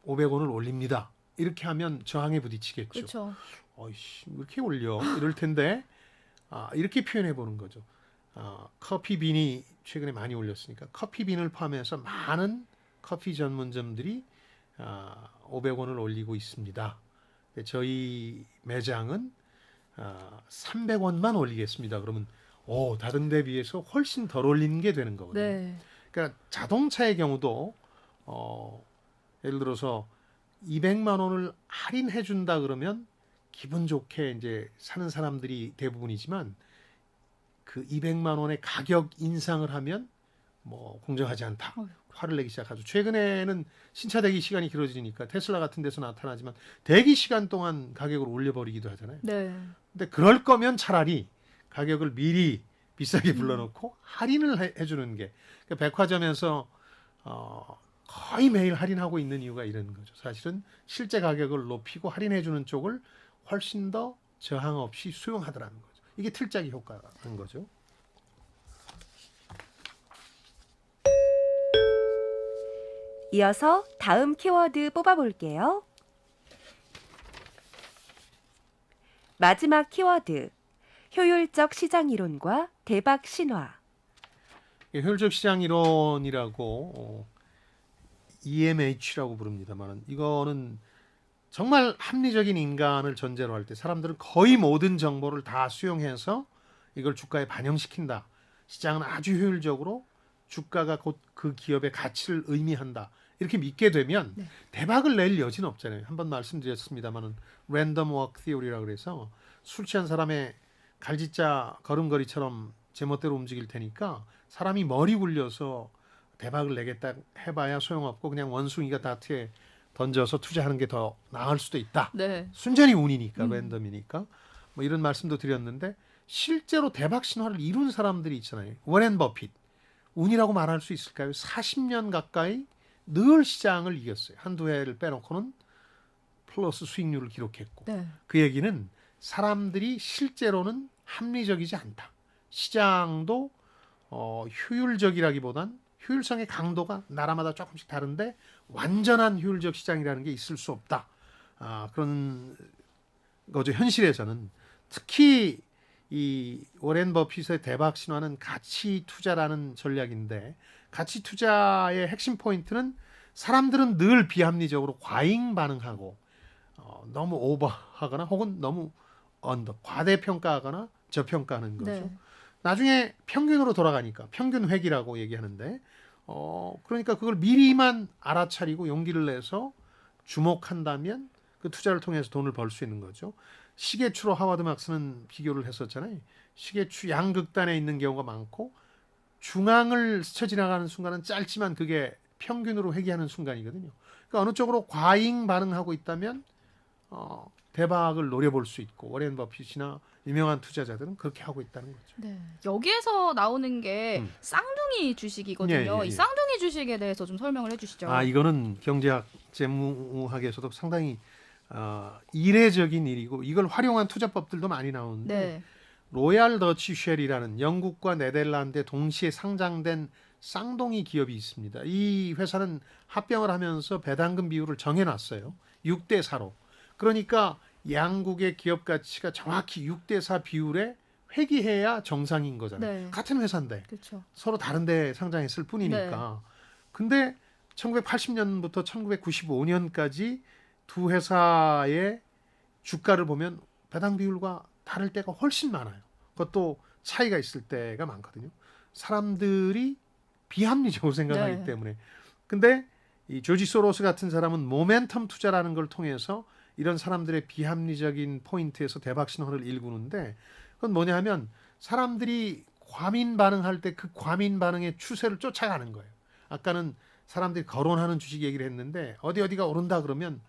500원을 올립니다. 이렇게 하면 저항에 부딪히겠죠. 그렇죠. 어이씨, 왜 이렇게 올려? 이럴 텐데 이렇게 표현해 보는 거죠. 커피 빈이 최근에 많이 올렸으니까 커피 빈을 포함해서 많은 커피 전문점들이 500원을 올리고 있습니다. 저희 매장은 300원만 올리겠습니다. 그러면 다른 데 비해서 훨씬 덜 올리는 게 되는 거거든요. 네. 그러니까 자동차의 경우도 예를 들어서 200만 원을 할인해 준다 그러면 기분 좋게 이제 사는 사람들이 대부분이지만 그 200만 원의 가격 인상을 하면 뭐 공정하지 않다. 어휴. 화를 내기 시작하죠. 최근에는 신차 대기 시간이 길어지니까 테슬라 같은 데서 나타나지만 대기 시간 동안 가격을 올려버리기도 하잖아요. 네. 근데 그럴 거면 차라리 가격을 미리 비싸게 불러놓고 할인을 해주는 게 그러니까 백화점에서 거의 매일 할인하고 있는 이유가 이런 거죠. 사실은 실제 가격을 높이고 할인해주는 쪽을 훨씬 더 저항 없이 수용하더라는 거죠. 이게 틀짜기 효과라는 거죠. 이어서 다음 키워드 뽑아볼게요. 마지막 키워드, 효율적 시장 이론과 대박 신화. 효율적 시장 이론이라고 EMH라고 부릅니다만 이거는 정말 합리적인 인간을 전제로 할 때 사람들은 거의 모든 정보를 다 수용해서 이걸 주가에 반영시킨다. 시장은 아주 효율적으로 주가가 곧 그 기업의 가치를 의미한다. 이렇게 믿게 되면 네. 대박을 낼 여지는 없잖아요. 한번 말씀드렸습니다만은 랜덤 워크 티오리라고 그래서 술 취한 사람의 갈짓자 걸음걸이처럼 제멋대로 움직일 테니까 사람이 머리 굴려서 대박을 내겠다 해봐야 소용없고 그냥 원숭이가 다트에 던져서 투자하는 게 더 나을 수도 있다. 네. 순전히 운이니까 랜덤이니까 뭐 이런 말씀도 드렸는데 실제로 대박 신화를 이룬 사람들이 있잖아요. 워렌 버핏 운이라고 말할 수 있을까요? 40년 가까이 늘 시장을 이겼어요. 한두 해를 빼놓고는 플러스 수익률을 기록했고 네. 그 얘기는 사람들이 실제로는 합리적이지 않다. 시장도 효율적이라기보단 효율성의 강도가 나라마다 조금씩 다른데 완전한 효율적 시장이라는 게 있을 수 없다. 그런 거죠. 현실에서는 특히 이 워렌 버핏의 대박 신화는 가치 투자라는 전략인데 가치 투자의 핵심 포인트는 사람들은 늘 비합리적으로 과잉 반응하고 너무 오버하거나 혹은 너무 과대평가하거나 저평가하는 거죠. 네. 나중에 평균으로 돌아가니까 평균 회귀라고 얘기하는데 그러니까 그걸 미리만 알아차리고 용기를 내서 주목한다면 그 투자를 통해서 돈을 벌 수 있는 거죠. 시계추로 하워드 막스는 비교를 했었잖아요. 시계추 양극단에 있는 경우가 많고 중앙을 스쳐 지나가는 순간은 짧지만 그게 평균으로 회귀하는 순간이거든요. 그러니까 어느 쪽으로 과잉 반응하고 있다면 대박을 노려볼 수 있고 워렌 버핏이나 유명한 투자자들은 그렇게 하고 있다는 거죠. 네. 여기에서 나오는 게 쌍둥이 주식이거든요. 예, 예. 이 쌍둥이 주식에 대해서 좀 설명을 해주시죠. 이거는 경제학, 재무학에서도 상당히 이례적인 일이고 이걸 활용한 투자법들도 많이 나오는데 네. 로얄 더치 쉘이라는 영국과 네덜란드에 동시에 상장된 쌍둥이 기업이 있습니다. 이 회사는 합병을 하면서 배당금 비율을 정해놨어요. 6대 4로. 그러니까 양국의 기업 가치가 정확히 6대 4 비율에 회귀해야 정상인 거잖아요. 네. 같은 회사인데 그렇죠. 서로 다른 데 상장했을 뿐이니까. 근데 1980년부터 1995년까지 두 회사의 주가를 보면 배당 비율과 다를 때가 훨씬 많아요. 그것도 차이가 있을 때가 많거든요. 사람들이 비합리적으로 생각하기 네. 때문에. 근데 이 조지 소로스 같은 사람은 모멘텀 투자라는 걸 통해서 이런 사람들의 비합리적인 포인트에서 대박 신화를 일구는데 그건 뭐냐 하면 사람들이 과민 반응할 때 그 과민 반응의 추세를 쫓아가는 거예요. 아까는 사람들이 거론하는 주식 얘기를 했는데 어디가 오른다 그러면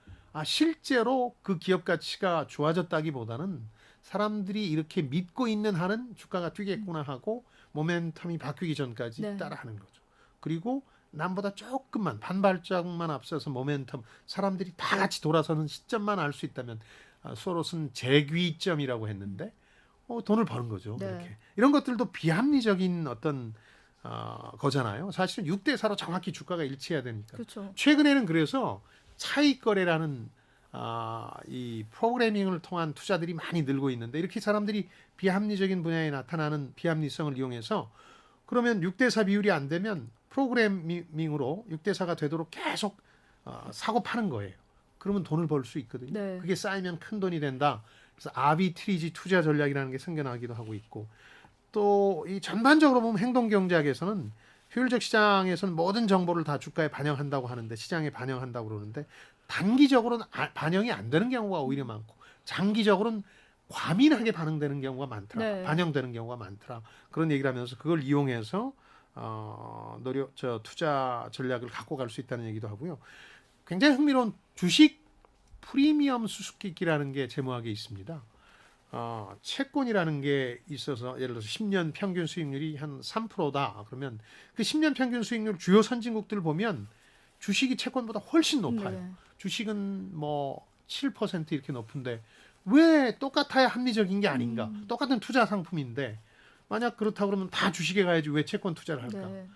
실제로 그 기업 가치가 좋아졌다기보다는 사람들이 이렇게 믿고 있는 한은 주가가 뛰겠구나 하고 모멘텀이 바뀌기 전까지 네. 따라하는 거죠. 그리고 남보다 조금만 반발짝만 앞서서 모멘텀 사람들이 다 같이 돌아서는 시점만 알 수 있다면 소로스는 재귀점이라고 했는데 돈을 버는 거죠. 네. 이렇게 이런 것들도 비합리적인 어떤 거잖아요. 사실은 6대 4로 정확히 주가가 일치해야 되니까. 그렇죠. 최근에는 그래서 차익 거래라는 이 프로그래밍을 통한 투자들이 많이 늘고 있는데 이렇게 사람들이 비합리적인 분야에 나타나는 비합리성을 이용해서 그러면 6대 4 비율이 안 되면 프로그래밍으로 6대4가 되도록 계속 사고 파는 거예요. 그러면 돈을 벌 수 있거든요. 네. 그게 쌓이면 큰 돈이 된다. 그래서 아비트리지 투자 전략이라는 게 생겨나기도 하고 있고, 또 이 전반적으로 보면 행동경제학에서는 효율적 시장에서는 모든 정보를 다 주가에 반영한다고 하는데, 시장에 반영한다고 그러는데, 단기적으로는 반영이 안 되는 경우가 오히려 많고, 장기적으로는 과민하게 반응되는 경우가 많더라. 네. 반영되는 경우가 많더라. 그런 얘기를 하면서 그걸 이용해서 투자 전략을 갖고 갈 수 있다는 얘기도 하고요. 굉장히 흥미로운 주식 프리미엄 수수께끼라는 게 제목에 있습니다. 채권이라는 게 있어서 예를 들어서 10년 평균 수익률이 한 3%다. 그러면 그 10년 평균 수익률 주요 선진국들 보면 주식이 채권보다 훨씬 높아요. 네. 주식은 뭐 7% 이렇게 높은데 왜 똑같아야 합리적인 게 아닌가? 똑같은 투자 상품인데 만약 그렇다 그러면 다 주식에 가야지 왜 채권 투자를 할까? 네.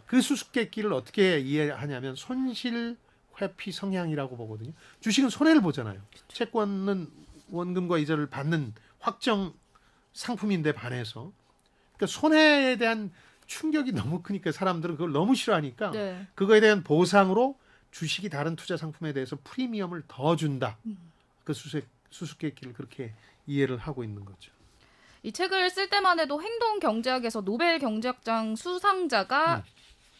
그 수수께끼를 어떻게 이해하냐면 손실 회피 성향이라고 보거든요. 주식은 손해를 보잖아요. 채권은 원금과 이자를 받는 확정 상품인데 반해서, 그러니까 손해에 대한 충격이 너무 크니까 사람들은 그걸 너무 싫어하니까 네. 그거에 대한 보상으로 주식이 다른 투자 상품에 대해서 프리미엄을 더 준다. 그 수수께끼를 그렇게 이해를 하고 있는 거죠. 이 책을 쓸 때만 해도 행동 경제학에서 노벨 경제학상 수상자가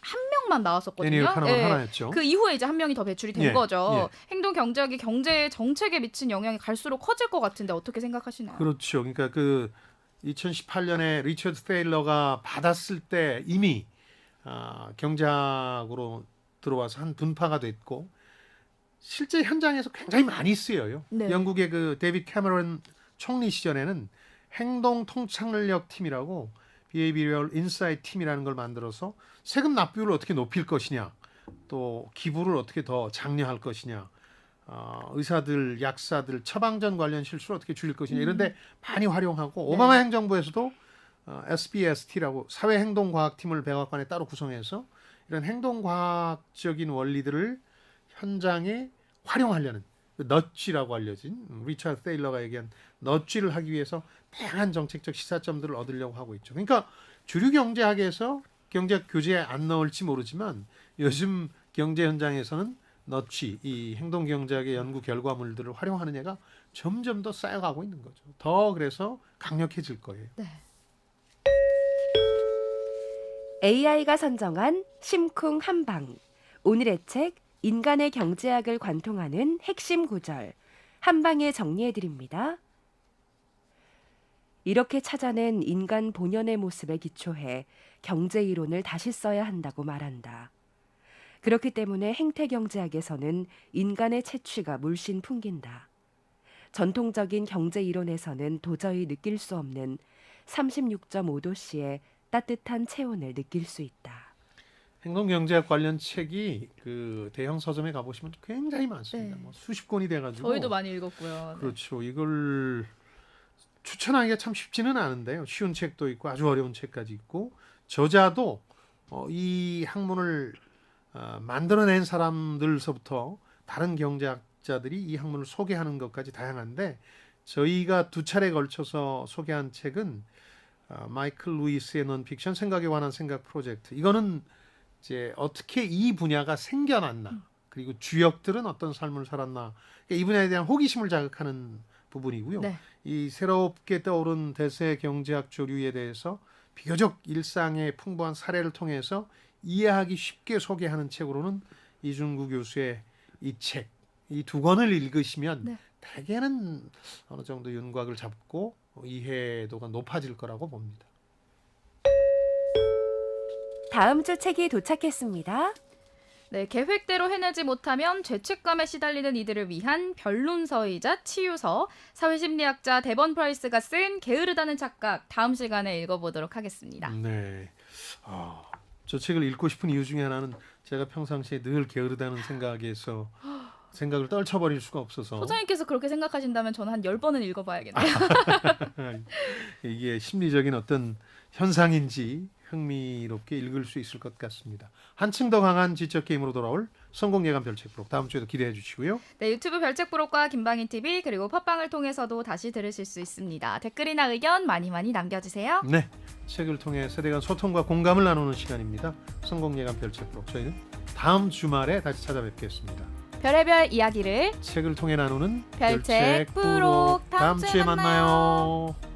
한 명만 나왔었거든요. 애니얼 카너만 예. 하나였죠. 그 이후에 이제 한 명이 더 배출이 된 예, 거죠. 행동 경제학이 경제 정책에 미친 영향이 갈수록 커질 것 같은데 어떻게 생각하시나요? 그렇죠. 그러니까 그 2018년에 리처드 테일러가 받았을 때 이미 경제학으로 들어와서 한 분파가 됐고 실제 현장에서 굉장히 많이 쓰여요. 네. 영국의 그 데이비드 캐머런 총리 시절에는 행동 통찰력 팀이라고 Behavioral Insight 팀이라는 걸 만들어서 세금 납부율을 어떻게 높일 것이냐, 또 기부를 어떻게 더 장려할 것이냐, 의사들, 약사들 처방전 관련 실수를 어떻게 줄일 것이냐 이런데 많이 활용하고 네. 오바마 행정부에서도 SBST라고 사회행동과학팀을 백악관에 따로 구성해서 이런 행동과학적인 원리들을 현장에 활용하려는 넛쥐라고 알려진 리처드 테일러가 얘기한 넛쥐를 하기 위해서 다양한 정책적 시사점들을 얻으려고 하고 있죠. 그러니까 주류 경제학에서 경제학 교재에 안 넣을지 모르지만 요즘 경제 현장에서는 넛쥐, 이 행동 경제학의 연구 결과물들을 활용하는 예가 점점 더 쌓여가고 있는 거죠. 더 그래서 강력해질 거예요. 네. AI가 선정한 심쿵 한방. 오늘의 책 인간의 경제학을 관통하는 핵심 구절 한방에 정리해 드립니다. 이렇게 찾아낸 인간 본연의 모습에 기초해 경제 이론을 다시 써야 한다고 말한다. 그렇기 때문에 행태경제학에서는 인간의 채취가 물씬 풍긴다. 전통적인 경제 이론에서는 도저히 느낄 수 없는 36.5도씨의 따뜻한 체온을 느낄 수 있다. 행동경제학 관련 책이 그 대형 서점에 가보시면 굉장히 많습니다. 네. 뭐 수십 권이 돼가지고. 저희도 많이 읽었고요. 네. 그렇죠. 이걸 추천하기가 참 쉽지는 않은데요. 쉬운 책도 있고 아주 어려운 책까지 있고 저자도 이 학문을 만들어낸 사람들서부터 다른 경제학자들이 이 학문을 소개하는 것까지 다양한데 저희가 두 차례에 걸쳐서 소개한 책은 마이클 루이스의 논픽션 생각에 관한 생각 프로젝트. 이거는 이제 어떻게 이 분야가 생겨났나 그리고 주역들은 어떤 삶을 살았나 그러니까 이 분야에 대한 호기심을 자극하는 부분이고요. 네. 이 새롭게 떠오른 대세 경제학 조류에 대해서 비교적 일상의 풍부한 사례를 통해서 이해하기 쉽게 소개하는 책으로는 이준구 교수의 이 책, 이 두 권을 읽으시면 네. 대개는 어느 정도 윤곽을 잡고 이해도가 높아질 거라고 봅니다. 다음 주 책이 도착했습니다. 네, 계획대로 해내지 못하면 죄책감에 시달리는 이들을 위한 변론서이자 치유서, 사회심리학자 데번 프라이스가 쓴 게으르다는 착각 다음 시간에 읽어보도록 하겠습니다. 네, 저 책을 읽고 싶은 이유 중에 하나는 제가 평상시에 늘 게으르다는 생각에서 생각을 떨쳐버릴 수가 없어서 소장님께서 그렇게 생각하신다면 저는 한 10번은 읽어봐야겠네요. 이게 심리적인 어떤 현상인지 흥미롭게 읽을 수 있을 것 같습니다. 한층 더 강한 지적 게임으로 돌아올 성공 예감 별책 부록 다음 주에도 기대해 주시고요. 네, 유튜브 별책 부록과 김방인 TV 그리고 팟빵을 통해서도 다시 들으실 수 있습니다. 댓글이나 의견 많이 남겨주세요. 네, 책을 통해 세대 간 소통과 공감을 나누는 시간입니다. 성공 예감 별책 부록 저희는 다음 주말에 다시 찾아뵙겠습니다. 별의별 이야기를 책을 통해 나누는 별책 부록 다음 주에 만나요.